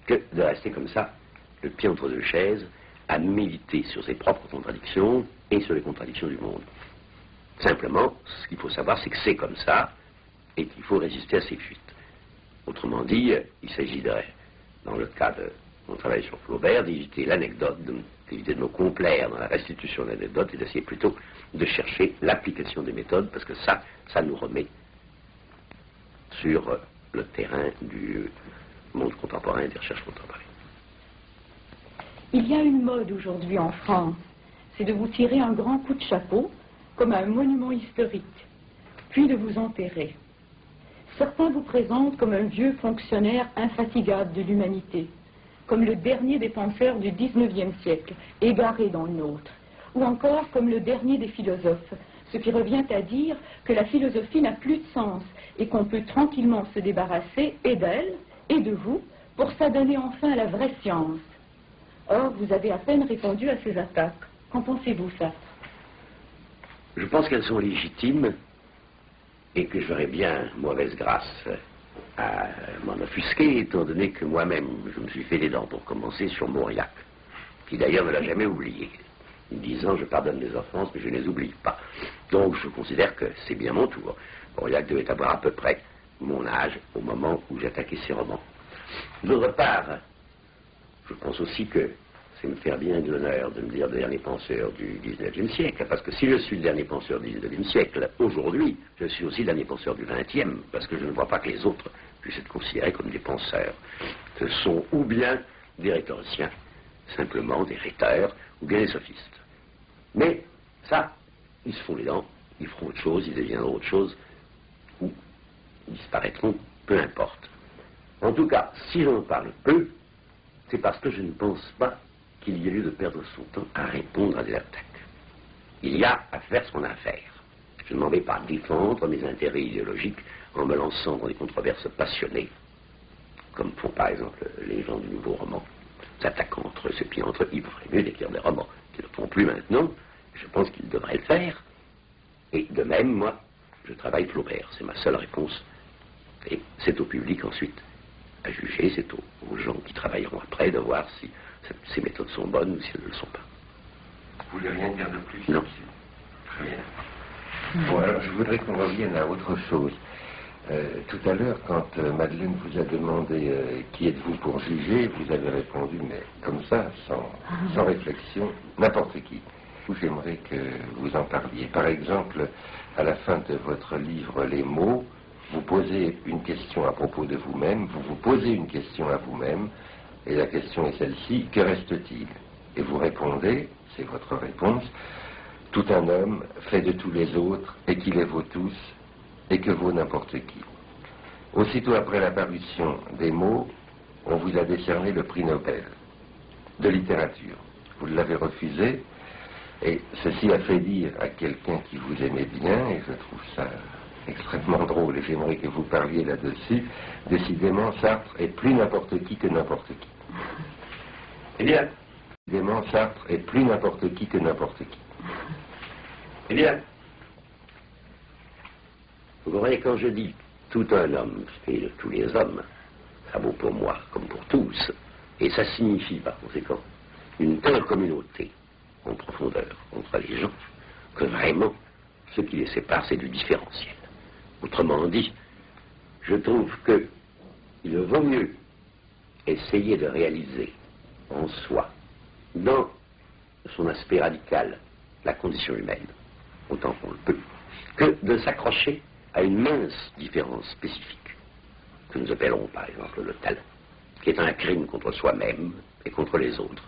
que de rester comme ça, le pied entre deux chaises, à méditer sur ses propres contradictions et sur les contradictions du monde. Simplement, ce qu'il faut savoir, c'est que c'est comme ça et qu'il faut résister à ces fuites. Autrement dit, il s'agirait, dans le cas de mon travail sur Flaubert, d'éviter l'anecdote, d'éviter de me complaire dans la restitution de l'anecdote et d'essayer plutôt de chercher l'application des méthodes, parce que ça nous remet sur le terrain du monde contemporain et des recherches contemporaines. Il y a une mode aujourd'hui en France, c'est de vous tirer un grand coup de chapeau, comme un monument historique, puis de vous enterrer. Certains vous présentent comme un vieux fonctionnaire infatigable de l'humanité, comme le dernier des penseurs du XIXe siècle, égaré dans le nôtre, ou encore comme le dernier des philosophes, ce qui revient à dire que la philosophie n'a plus de sens et qu'on peut tranquillement se débarrasser et d'elle et de vous pour s'adonner enfin à la vraie science. Or, vous avez à peine répondu à ces attaques. Qu'en pensez-vous, ça? Je pense qu'elles sont légitimes et que j'aurais bien mauvaise grâce à m'en offusquer, étant donné que moi-même, je me suis fait les dents pour commencer sur Mauriac, qui d'ailleurs ne l'a jamais oublié, disant je pardonne les offenses, mais je ne les oublie pas. Donc je considère que c'est bien mon tour. Mauriac devait avoir à peu près mon âge au moment où j'attaquais ses romans. D'autre part, je pense aussi que c'est me faire bien de l'honneur de me dire le dernier penseur du XIXe siècle, parce que si je suis le dernier penseur du XIXe siècle, aujourd'hui, je suis aussi le dernier penseur du XXe, parce que je ne vois pas que les autres puissent être considérés comme des penseurs. Ce sont ou bien des rhétoriciens, simplement des rhéteurs, ou bien des sophistes. Mais ça, ils se font les dents, ils feront autre chose, ils deviendront autre chose, ou ils disparaîtront, peu importe. En tout cas, si j'en parle peu, c'est parce que je ne pense pas qu'il y ait lieu de perdre son temps à répondre à des attaques. Il y a à faire ce qu'on a à faire. Je ne m'en vais pas défendre mes intérêts idéologiques en me lançant dans des controverses passionnées, comme font par exemple les gens du nouveau roman, s'attaquant entre eux, et puis entre eux, il ferait mieux d'écrire des romans, qu'ils ne le font plus maintenant, je pense qu'ils devraient le faire, et de même, moi, je travaille Flaubert, c'est ma seule réponse, et c'est au public ensuite à juger, c'est aux gens qui travailleront après de voir si ces méthodes sont bonnes ou si elles ne le sont pas. Vous voulez rien dire de plus? Non. Bien. Bon, alors je voudrais qu'on revienne à autre chose. Tout à l'heure, quand Madeleine vous a demandé qui êtes-vous pour juger, vous avez répondu, mais comme ça, sans réflexion, n'importe qui. J'aimerais que vous en parliez. Par exemple, à la fin de votre livre Les mots, vous posez une question à propos de vous-même, vous vous posez une question à vous-même, et la question est celle-ci, que reste-t-il? Et vous répondez, c'est votre réponse, tout un homme fait de tous les autres, et qui les vaut tous, et que vaut n'importe qui. Aussitôt après la parution des mots, on vous a décerné le prix Nobel de littérature. Vous l'avez refusé, et ceci a fait dire à quelqu'un qui vous aimait bien, et je trouve ça extrêmement drôle, et j'aimerais que vous parliez là-dessus, décidément Sartre est plus n'importe qui que n'importe qui. Eh bien, décidément Sartre est plus n'importe qui que n'importe qui. Eh bien, vous comprenez, quand je dis tout un homme fait de tous les hommes, ça vaut pour moi comme pour tous, et ça signifie par conséquent une telle communauté en profondeur entre les gens que vraiment ce qui les sépare c'est du différentiel. Autrement dit, je trouve que il vaut mieux essayer de réaliser en soi, dans son aspect radical, la condition humaine, autant qu'on le peut, que de s'accrocher à une mince différence spécifique, que nous appellerons par exemple le talent, qui est un crime contre soi-même et contre les autres,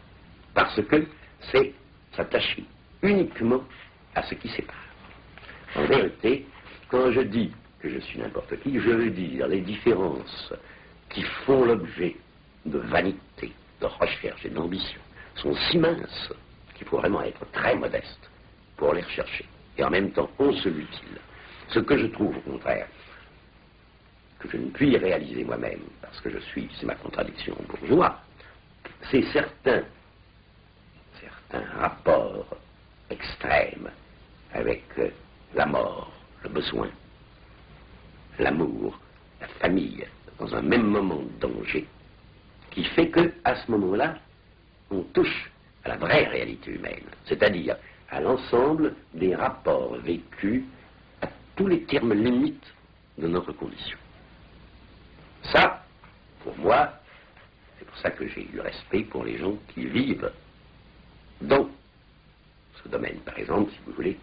parce que c'est s'attacher uniquement à ce qui sépare. En vérité, quand je dis que je suis n'importe qui, je veux dire les différences qui font l'objet de vanité, de recherche et d'ambition sont si minces qu'il faut vraiment être très modeste pour les rechercher. Et en même temps, on se mutile. Ce que je trouve au contraire, que je ne puis réaliser moi-même, parce que je suis, c'est ma contradiction bourgeois, c'est certains rapports extrêmes avec la mort, le besoin, l'amour, la famille, dans un même moment de danger, qui fait que, à ce moment-là, on touche à la vraie réalité humaine, c'est-à-dire à l'ensemble des rapports vécus à tous les termes limites de notre condition. Ça, pour moi, c'est pour ça que j'ai eu respect pour les gens qui vivent dans ce domaine, par exemple, si vous voulez,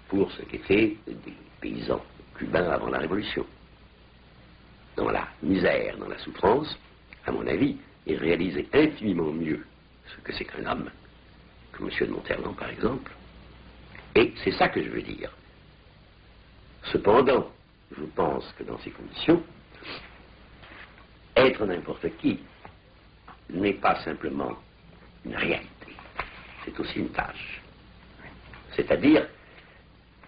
pour ce qu'étaient des paysans cubains avant la Révolution. Dans la misère, dans la souffrance, à mon avis, ils réalisaient infiniment mieux ce que c'est qu'un homme, que M. de Monterland, par exemple. Et c'est ça que je veux dire. Cependant, je pense que dans ces conditions, être n'importe qui n'est pas simplement une réalité, c'est aussi une tâche. C'est-à-dire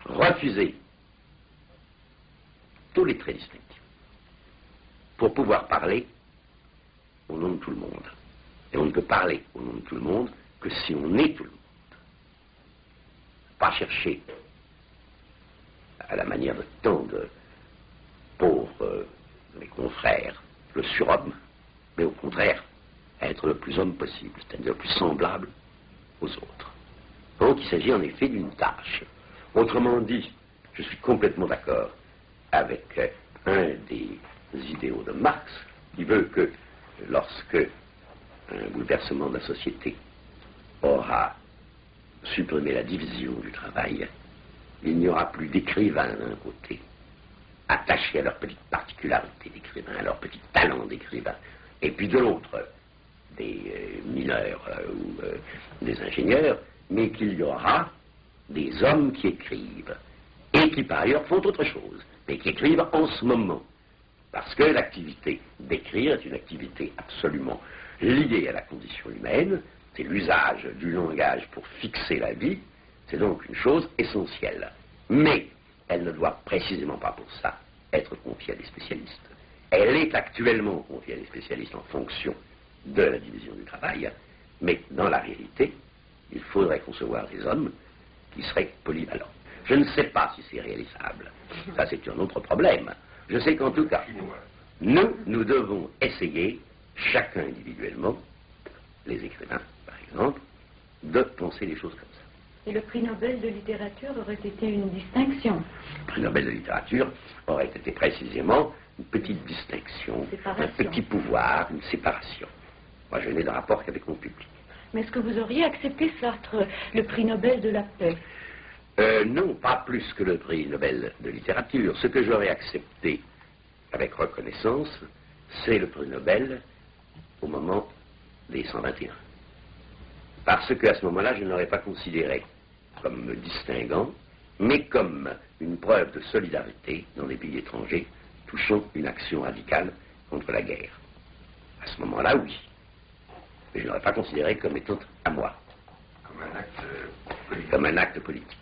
refuser tous les traits distinctifs pour pouvoir parler au nom de tout le monde. Et on ne peut parler au nom de tout le monde que si on est tout le monde. Pas chercher, à la manière de tant de pauvres mes confrères, le surhomme, mais au contraire, être le plus homme possible, c'est-à-dire le plus semblable aux autres. Donc il s'agit en effet d'une tâche. Autrement dit, je suis complètement d'accord avec un des idéaux de Marx, qui veut que lorsque un bouleversement de la société aura supprimé la division du travail, il n'y aura plus d'écrivains d'un côté, attachés à leur petite particularité d'écrivain, à leur petit talent d'écrivain, et puis de l'autre, des mineurs ou des ingénieurs, mais qu'il y aura des hommes qui écrivent, et qui par ailleurs font autre chose, mais qui écrivent en ce moment. Parce que l'activité d'écrire est une activité absolument liée à la condition humaine, c'est l'usage du langage pour fixer la vie, c'est donc une chose essentielle. Mais elle ne doit précisément pas pour ça être confiée à des spécialistes. Elle est actuellement confiée à des spécialistes en fonction de la division du travail, mais dans la réalité, il faudrait concevoir des hommes qui seraient polyvalents. Je ne sais pas si c'est réalisable. Ça, c'est un autre problème. Je sais qu'en tout cas, nous devons essayer, chacun individuellement, les écrivains, par exemple, de penser les choses comme ça. Et le prix Nobel de littérature aurait été une distinction. Le prix Nobel de littérature aurait été précisément une petite distinction, un petit pouvoir, une séparation. Moi, je n'ai de rapport qu'avec mon public. Mais est-ce que vous auriez accepté, Sartre, le prix Nobel de la paix? Non, pas plus que le prix Nobel de littérature. Ce que j'aurais accepté avec reconnaissance, c'est le prix Nobel au moment des 121. Parce qu'à ce moment-là, je ne l'aurais pas considéré comme me distinguant, mais comme une preuve de solidarité dans les pays étrangers touchant une action radicale contre la guerre. À ce moment-là, oui. Mais je ne l'aurais pas considéré comme étant à moi. Comme un acte politique. Comme un acte politique.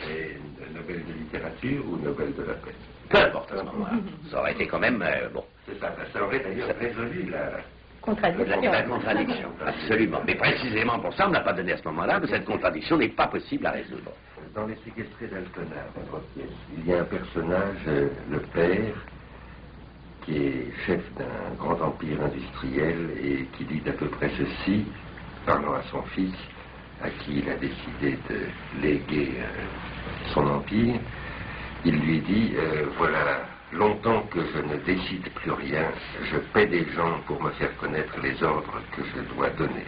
Et Nobel de littérature ou Nobel de la paix? Peu importe à ce moment-là. Ça aurait été quand même, bon. C'est ça, ça aurait d'ailleurs résolu la contradiction. Absolument. Mais précisément pour ça, on n'a pas donné à ce moment-là, mais cette contradiction n'est pas possible à résoudre. Dans Les Séquestrés d'Altona, votre pièce, il y a un personnage, le père, qui est chef d'un grand empire industriel et qui dit à peu près ceci, parlant à son fils, à qui il a décidé de léguer son empire. Il lui dit, voilà longtemps que je ne décide plus rien, je paie des gens pour me faire connaître les ordres que je dois donner.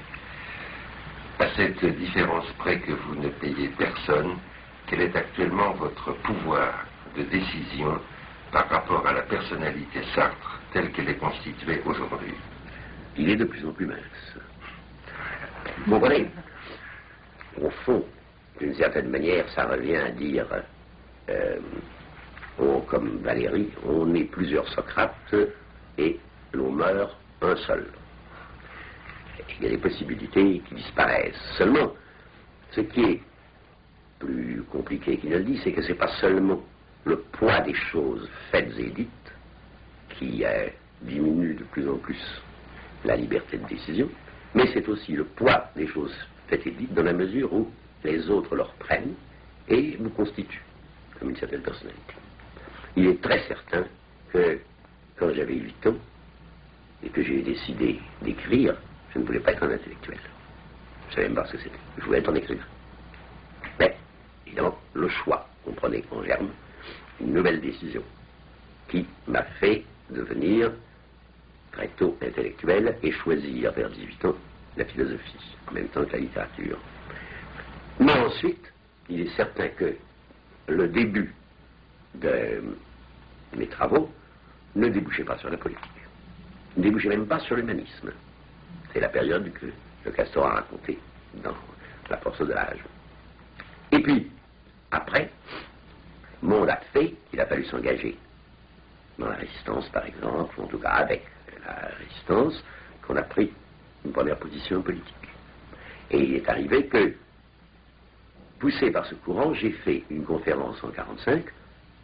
À cette différence près que vous ne payez personne, quel est actuellement votre pouvoir de décision par rapport à la personnalité Sartre telle qu'elle est constituée aujourd'hui? Il est de plus en plus mince. Vous comprenez? Au fond, d'une certaine manière, ça revient à dire, comme Valérie, on est plusieurs Socrates et l'on meurt un seul. Il y a des possibilités qui disparaissent. Seulement, ce qui est plus compliqué qu'il ne le dit, c'est que ce n'est pas seulement le poids des choses faites et dites qui diminue de plus en plus la liberté de décision, mais c'est aussi le poids des choses faites et dites dans la mesure où les autres leur prennent et vous constituent comme une certaine personnalité. Il est très certain que quand j'avais 8 ans et que j'ai décidé d'écrire, je ne voulais pas être un intellectuel. Je ne savais même pas ce que c'était. Je voulais être un écrivain. Mais, évidemment, le choix, comprenez en germe, une nouvelle décision qui m'a fait devenir très tôt intellectuel et choisir vers 18 ans la philosophie, en même temps que la littérature. Mais ensuite, il est certain que le début de mes travaux ne débouchait pas sur la politique, ne débouchait même pas sur l'humanisme. C'est la période que le Castor a racontée dans La force de l'âge. Et puis, après, monde a fait qu'il a fallu s'engager dans la résistance, par exemple, ou en tout cas avec la résistance, qu'on a pris une première position politique. Et il est arrivé que, poussé par ce courant, j'ai fait une conférence en 1945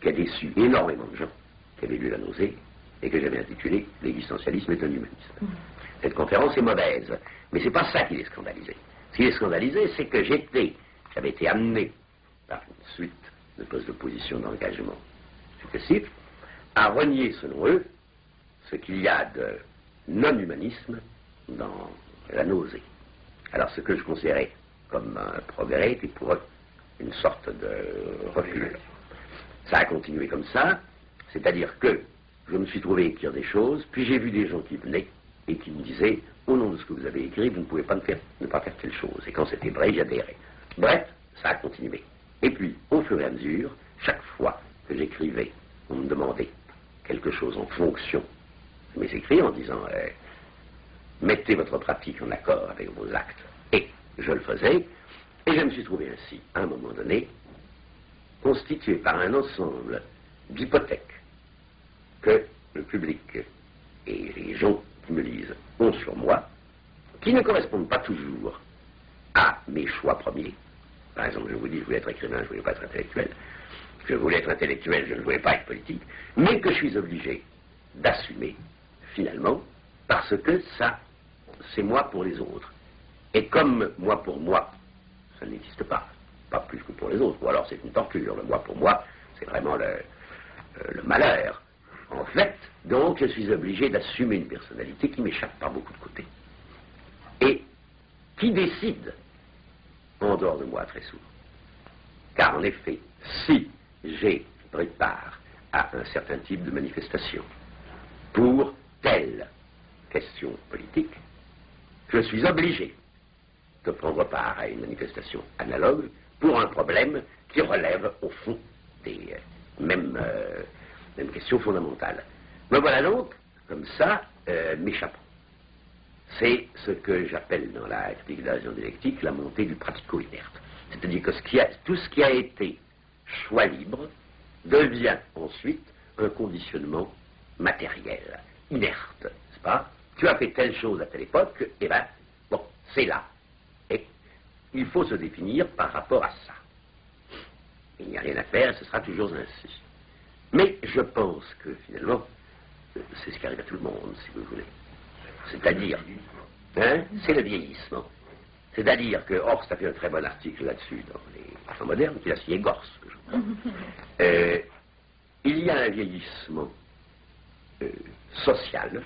qui a déçu énormément de gens qui avaient lu La nausée et que j'avais intitulée « L'existentialisme est un humanisme ». Cette conférence est mauvaise, mais c'est pas ça qui les scandalisait. Ce qui les scandalisait, c'est que j'avais été amené par une suite de postes de position d'engagement successifs à renier, selon eux, ce qu'il y a de non-humanisme dans La nausée. Alors ce que je considérais comme un progrès était pour eux une sorte de recul. Ça a continué comme ça, c'est-à-dire que je me suis trouvé à écrire des choses, puis j'ai vu des gens qui venaient et qui me disaient, au nom de ce que vous avez écrit, vous ne pouvez pas ne pas faire telle chose. Et quand c'était vrai, j'adhérais. Bref, ça a continué. Et puis, au fur et à mesure, chaque fois que j'écrivais, on me demandait quelque chose en fonction de mes écrits, en disant, mettez votre pratique en accord avec vos actes. Et je le faisais, et je me suis trouvé ainsi, à un moment donné, constitué par un ensemble d'hypothèques que le public et les gens qui me lisent ont sur moi, qui ne correspondent pas toujours à mes choix premiers. Par exemple, je vous dis, je voulais être écrivain, je ne voulais pas être intellectuel. Je voulais être intellectuel, je ne voulais pas être politique. Mais que je suis obligé d'assumer, finalement, parce que ça, c'est moi pour les autres. Et comme moi pour moi, ça n'existe pas. Pas plus que pour les autres. Ou alors c'est une torture. Le moi pour moi, c'est vraiment le malheur. En fait, donc, je suis obligé d'assumer une personnalité qui m'échappe par beaucoup de côtés. Et qui décide, en dehors de moi très souvent. Car en effet, si j'ai pris part à un certain type de manifestation pour telle question politique, je suis obligé de prendre part à une manifestation analogue pour un problème qui relève au fond des mêmes questions fondamentales. Me voilà donc, comme ça, m'échappant. C'est ce que j'appelle dans la critique de la raison dialectique la montée du pratico-inerte. C'est-à-dire que tout ce qui a été choix libre devient ensuite un conditionnement matériel, inerte, n'est-ce pas? Tu as fait telle chose à telle époque, et bien, bon, c'est là. Et il faut se définir par rapport à ça. Il n'y a rien à faire, ce sera toujours ainsi. Mais je pense que, finalement, c'est ce qui arrive à tout le monde, si vous voulez. C'est-à-dire, hein, c'est le vieillissement. C'est-à-dire que, Horst a fait un très bon article là-dessus dans les Enfants modernes, qu'il a signé Gors, que je crois. Il y a un vieillissement social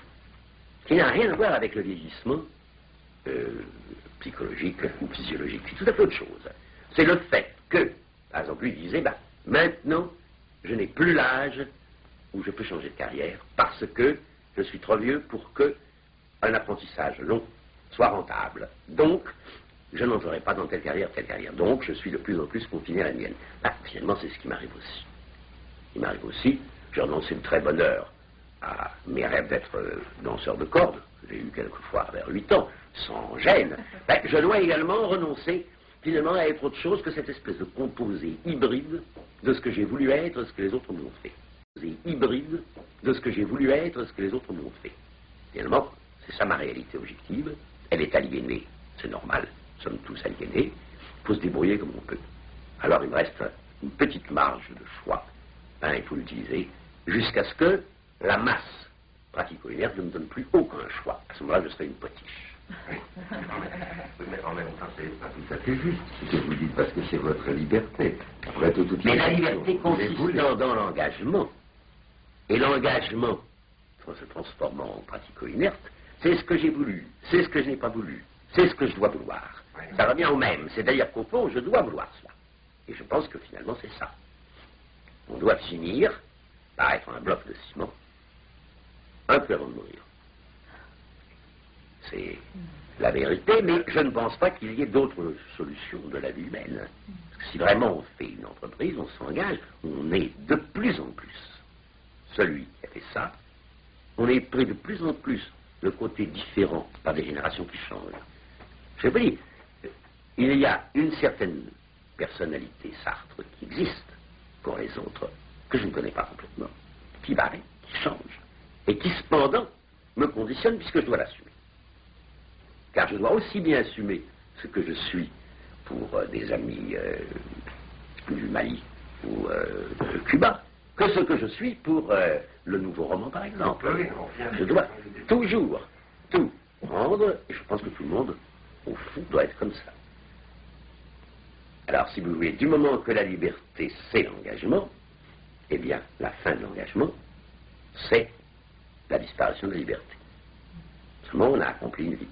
qui n'a rien à voir avec le vieillissement psychologique ou physiologique. C'est tout à fait autre chose. C'est le fait que, par exemple, lui disait, ben, maintenant, je n'ai plus l'âge où je peux changer de carrière parce que je suis trop vieux pour que un apprentissage long soit rentable. Donc, je n'entrerai pas dans telle carrière. Donc, je suis de plus en plus confiné à la mienne. Ben, finalement, c'est ce qui m'arrive aussi. Il m'arrive aussi, j'ai renoncé de très bonne heure à mes rêves d'être danseur de cordes, que j'ai eu quelquefois vers 8 ans, sans gêne. Ben, je dois également renoncer, finalement, à être autre chose que cette espèce de composé hybride de ce que j'ai voulu être, ce que les autres m'ont fait. Hybride de ce que j'ai voulu être, ce que les autres m'ont fait. Finalement, c'est ça ma réalité objective. Elle est aliénée, c'est normal, nous sommes tous aliénés. Il faut se débrouiller comme on peut. Alors il me reste une petite marge de choix. Ben, il faut l'utiliser jusqu'à ce que la masse pratico-inerte ne me donne plus aucun choix. À ce moment-là, je serai une potiche. Oui. Mais en même temps, c'est pas tout à fait juste ce que vous dites, parce que c'est votre liberté. Après tout, mais la liberté consiste dans l'engagement. Et l'engagement, en se transformant en pratico-inerte, c'est ce que j'ai voulu, c'est ce que je n'ai pas voulu, c'est ce que je dois vouloir. Ça revient au même, c'est-à-dire qu'au fond, je dois vouloir cela. Et je pense que finalement, c'est ça. On doit finir par être un bloc de ciment, un peu avant de mourir. C'est la vérité, mais je ne pense pas qu'il y ait d'autres solutions de la vie humaine. Parce que si vraiment on fait une entreprise, on s'engage, on est de plus en plus celui qui a fait ça, on est pris de plus en plus le côté différent par des générations qui changent. Je vous dis, il y a une certaine personnalité Sartre qui existe pour les autres, que je ne connais pas complètement, qui varie, qui change, et qui cependant me conditionne puisque je dois l'assumer. Car je dois aussi bien assumer ce que je suis pour des amis du Mali ou de Cuba, que ce que je suis pour le nouveau roman, par exemple. Je dois toujours tout prendre, et je pense que tout le monde, au fond, doit être comme ça. Alors, si vous voulez, du moment que la liberté, c'est l'engagement, eh bien, la fin de l'engagement, c'est la disparition de la liberté. À ce moment, on a accompli une vie.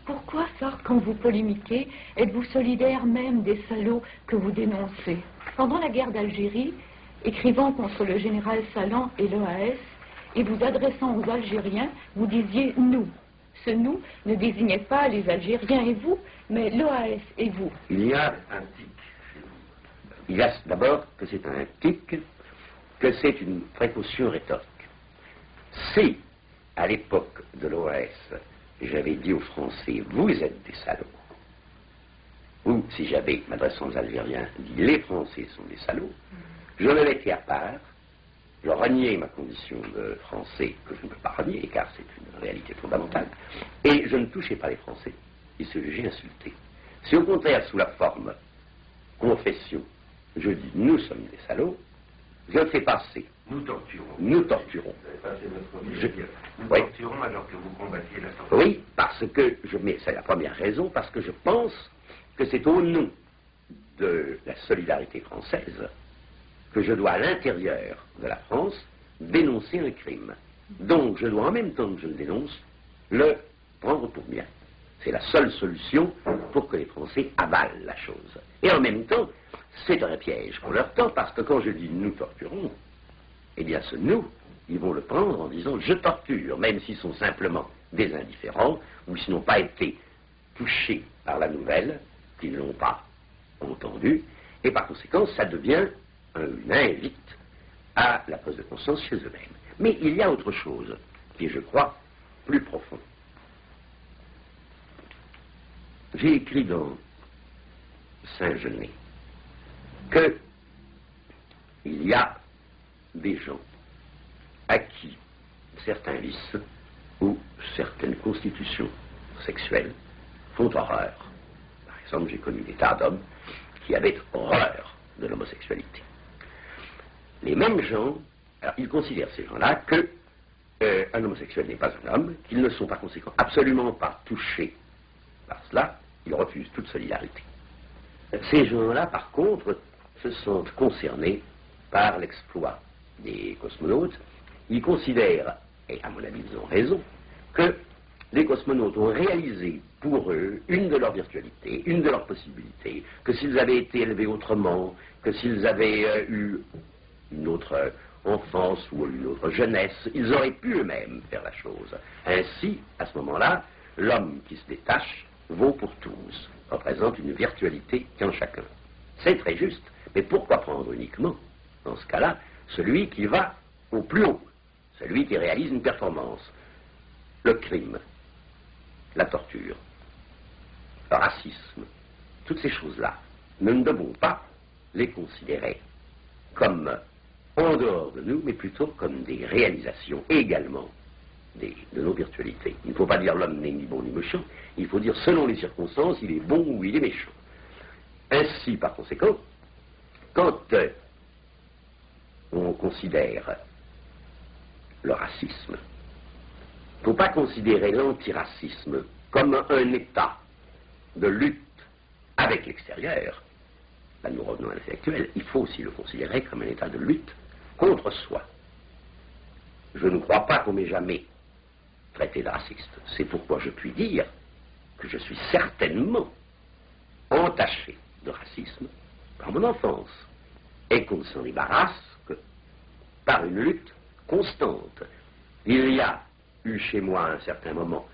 Pourquoi, Sartre, quand vous polémiquez, êtes-vous solidaire même des salauds que vous dénoncez? Pendant la guerre d'Algérie, écrivant contre le général Salan et l'OAS, et vous adressant aux Algériens, vous disiez « nous ». Ce « nous » ne désignait pas les Algériens et vous, mais l'OAS et vous. Il y a un tic. Il y a d'abord que c'est un tic, que c'est une précaution rhétorique. Si, à l'époque de l'OAS, j'avais dit aux Français, vous êtes des salauds, ou si j'avais, m'adressant aux Algériens, dit les Français sont des salauds, je me mettais à part, je reniais ma condition de Français, que je ne peux pas renier, car c'est une réalité fondamentale, et je ne touchais pas les Français, ils se jugeaient insultés. Si au contraire, sous la forme confession, je dis nous sommes des salauds, je fais passer. Nous torturons. Nous torturons. Nous torturons alors que vous combattiez la torture. Oui, parce que, c'est la première raison, parce que je pense que c'est au nom de la solidarité française que je dois, à l'intérieur de la France, dénoncer un crime. Donc, je dois, en même temps que je le dénonce, le prendre pour mien. C'est la seule solution pour que les Français avalent la chose. Et en même temps, c'est un piège qu'on leur tend, parce que quand je dis nous torturons, eh bien ce nous, ils vont le prendre en disant je torture, même s'ils sont simplement des indifférents, ou s'ils n'ont pas été touchés par la nouvelle, qu'ils ne l'ont pas entendue, et par conséquent, ça devient une invite à la prise de conscience chez eux-mêmes. Mais il y a autre chose qui est, je crois, plus profond. J'ai écrit dans Saint-Genet que il y a des gens à qui certains vices ou certaines constitutions sexuelles font horreur. Par exemple, j'ai connu des tas d'hommes qui avaient horreur de l'homosexualité. Les mêmes gens, alors ils considèrent ces gens-là que un homosexuel n'est pas un homme, qu'ils ne sont par conséquent absolument pas touchés par cela, ils refusent toute solidarité. Ces gens-là, par contre, se sentent concernés par l'exploit des cosmonautes. Ils considèrent, et à mon avis ils ont raison, que les cosmonautes ont réalisé pour eux une de leurs virtualités, une de leurs possibilités, que s'ils avaient été élevés autrement, que s'ils avaient eu une autre enfance ou une autre jeunesse, ils auraient pu eux-mêmes faire la chose. Ainsi, à ce moment-là, l'homme qui se détache vaut pour tous, représente une virtualité qu'en chacun. C'est très juste, mais pourquoi prendre uniquement, dans ce cas-là, celui qui va au plus haut, celui qui réalise une performance? Le crime, la torture, le racisme, toutes ces choses-là, nous ne devons pas les considérer comme en dehors de nous, mais plutôt comme des réalisations également de nos virtualités. Il ne faut pas dire l'homme n'est ni bon ni méchant, il faut dire selon les circonstances, il est bon ou il est méchant. Ainsi, par conséquent, quand on considère le racisme, il ne faut pas considérer l'antiracisme comme un état de lutte avec l'extérieur. Là, nous revenons à l'intellectuel, il faut aussi le considérer comme un état de lutte contre soi. Je ne crois pas qu'on m'ait jamais traité de raciste. C'est pourquoi je puis dire que je suis certainement entaché de racisme par mon enfance et qu'on ne s'en débarrasse que par une lutte constante. Il y a eu chez moi à un certain moment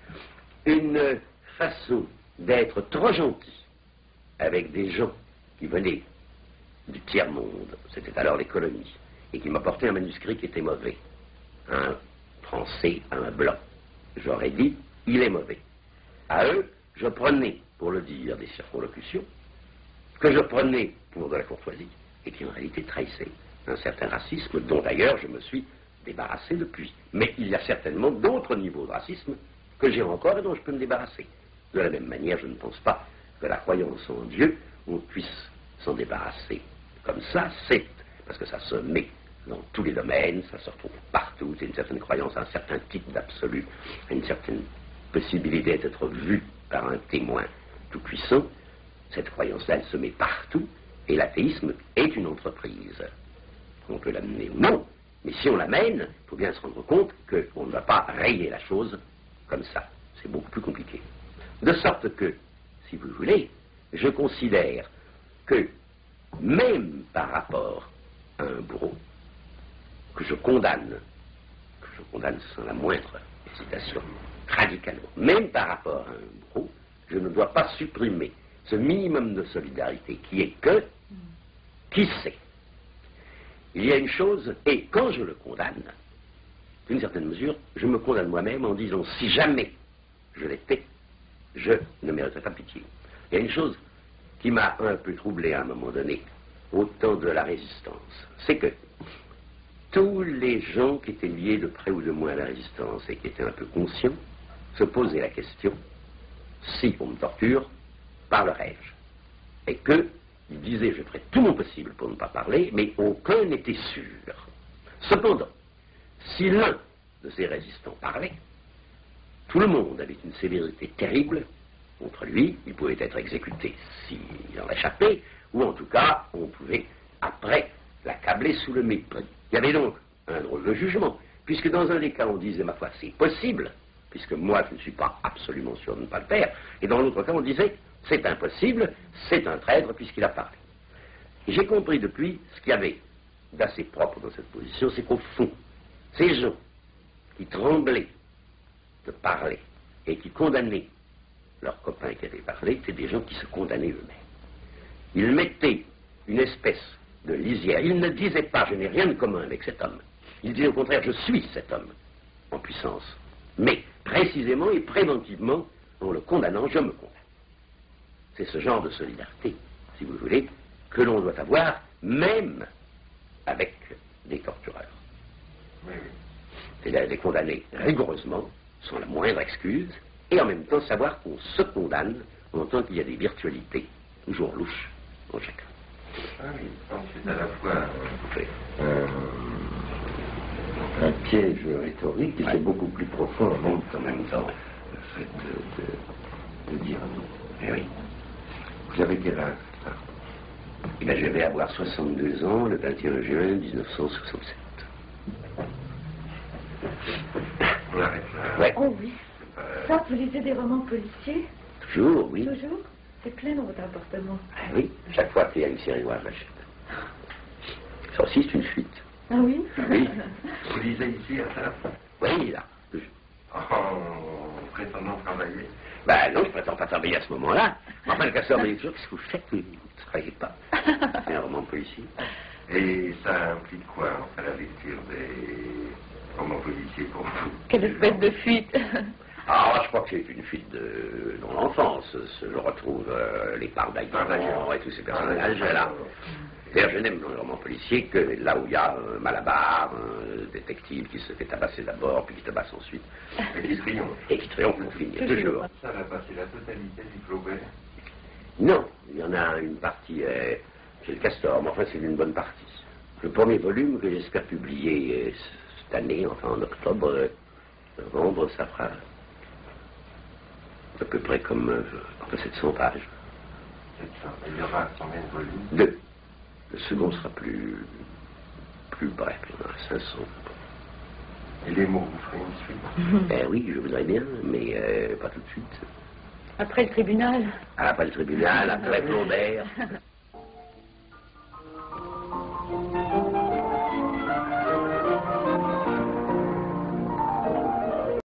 une façon d'être trop gentil avec des gens qui venaient du tiers-monde, c'était alors les colonies, et qui m'apportaient un manuscrit qui était mauvais. Un Français, un blanc. J'aurais dit, il est mauvais. À eux, je prenais, pour le dire, des circonlocutions, que je prenais pour de la courtoisie, et qui en réalité trahissaient un certain racisme, dont d'ailleurs je me suis débarrassé depuis. Mais il y a certainement d'autres niveaux de racisme que j'ai encore et dont je peux me débarrasser. De la même manière, je ne pense pas que la croyance en Dieu, on puisse s'en débarrasser comme ça, c'est parce que ça se met dans tous les domaines, ça se retrouve partout, c'est une certaine croyance, un certain type d'absolu, une certaine possibilité d'être vu par un témoin tout-puissant. Cette croyance-là, elle se met partout, et l'athéisme est une entreprise. On peut l'amener ou non, mais si on l'amène, il faut bien se rendre compte qu'on ne va pas rayer la chose comme ça. C'est beaucoup plus compliqué. De sorte que, si vous voulez, je considère que, même par rapport à un bourreau, que je condamne sans la moindre hésitation, radicalement, même par rapport à un bourreau, je ne dois pas supprimer ce minimum de solidarité qui est que, qui sait, il y a une chose, et quand je le condamne, d'une certaine mesure, je me condamne moi-même en disant, si jamais je l'étais, je ne mériterais pas pitié. Il y a une chose qui m'a un peu troublé à un moment donné, au temps de la résistance, c'est que tous les gens qui étaient liés de près ou de moins à la résistance et qui étaient un peu conscients se posaient la question, si on me torture, parlerai-je? Et qu'ils disaient, je ferai tout mon possible pour ne pas parler, mais aucun n'était sûr. Cependant, si l'un de ces résistants parlait, tout le monde avait une sévérité terrible contre lui, il pouvait être exécuté s'il en échappait, ou en tout cas, on pouvait, après, l'accabler sous le mépris. Il y avait donc un drôle de jugement, puisque dans un des cas, on disait, ma foi, c'est possible puisque moi je ne suis pas absolument sûr de ne pas le faire, et dans l'autre cas on disait c'est impossible, c'est un traître puisqu'il a parlé. Et j'ai compris depuis ce qu'il y avait d'assez propre dans cette position, c'est qu'au fond, ces gens qui tremblaient de parler et qui condamnaient leurs copains qui avaient parlé, c'est des gens qui se condamnaient eux-mêmes. Ils mettaient une espèce de lisière. Ils ne disaient pas je n'ai rien de commun avec cet homme. Ils disaient au contraire je suis cet homme en puissance. Mais précisément et préventivement, en le condamnant, je me condamne. C'est ce genre de solidarité, si vous voulez, que l'on doit avoir, même avec des tortureurs. Oui, oui. C'est-à-dire les condamner rigoureusement, sans la moindre excuse, et en même temps savoir qu'on se condamne en tant qu'il y a des virtualités, toujours louches, en chacun. Ah oui, donc c'est à la fois un piège rhétorique et c'est beaucoup plus profond en même temps, le fait de dire non. Eh oui. Vous avez quel âge? Eh bien, je vais avoir 62 ans le 21 juin 1967. On arrête là. Ouais. Oh oui. Ça, vous lisez des romans policiers? Toujours, oui. Toujours? C'est plein dans votre appartement. Ah oui, chaque fois qu'il y a une série noire, j'achète. Ça aussi, c'est une fuite. Ah oui? Oui. Vous lisez ici à ça? Oui, là. En prétendant travailler. Ben non, je prétends pas travailler à ce moment-là. Enfin, le casseur me dit toujours, qu'est-ce que vous faites? Vous ne travaillez pas. C'est un roman policier. Et ça implique quoi, enfin, la lecture des romans policiers pour vous? Quelle espèce de fuite! Ah, je crois que c'est une fuite dans l'enfance. Je retrouve les Pardaillon et tous ces personnages-là. D'ailleurs, je n'aime dans les romans policiers que là où il y a un Malabar, un détective qui se fait tabasser d'abord, puis qui tabasse ensuite. Et qui triomphe. Et qui triomphe pour finir, toujours. Ça va passer la totalité du Flaubert. Non, il y en a une partie chez le Castor, mais enfin c'est une bonne partie. Le premier volume que j'espère publier cette année, enfin en octobre, novembre, ça fera à peu près comme 700 pages. 700. Il y aura combien de volumes? 2. Le second sera plus bref, il y en aura 500. Et les mots, vous ferez une suite? Eh oui, je voudrais bien, mais pas tout de suite. Après le tribunal? Après le tribunal, après Flaubert.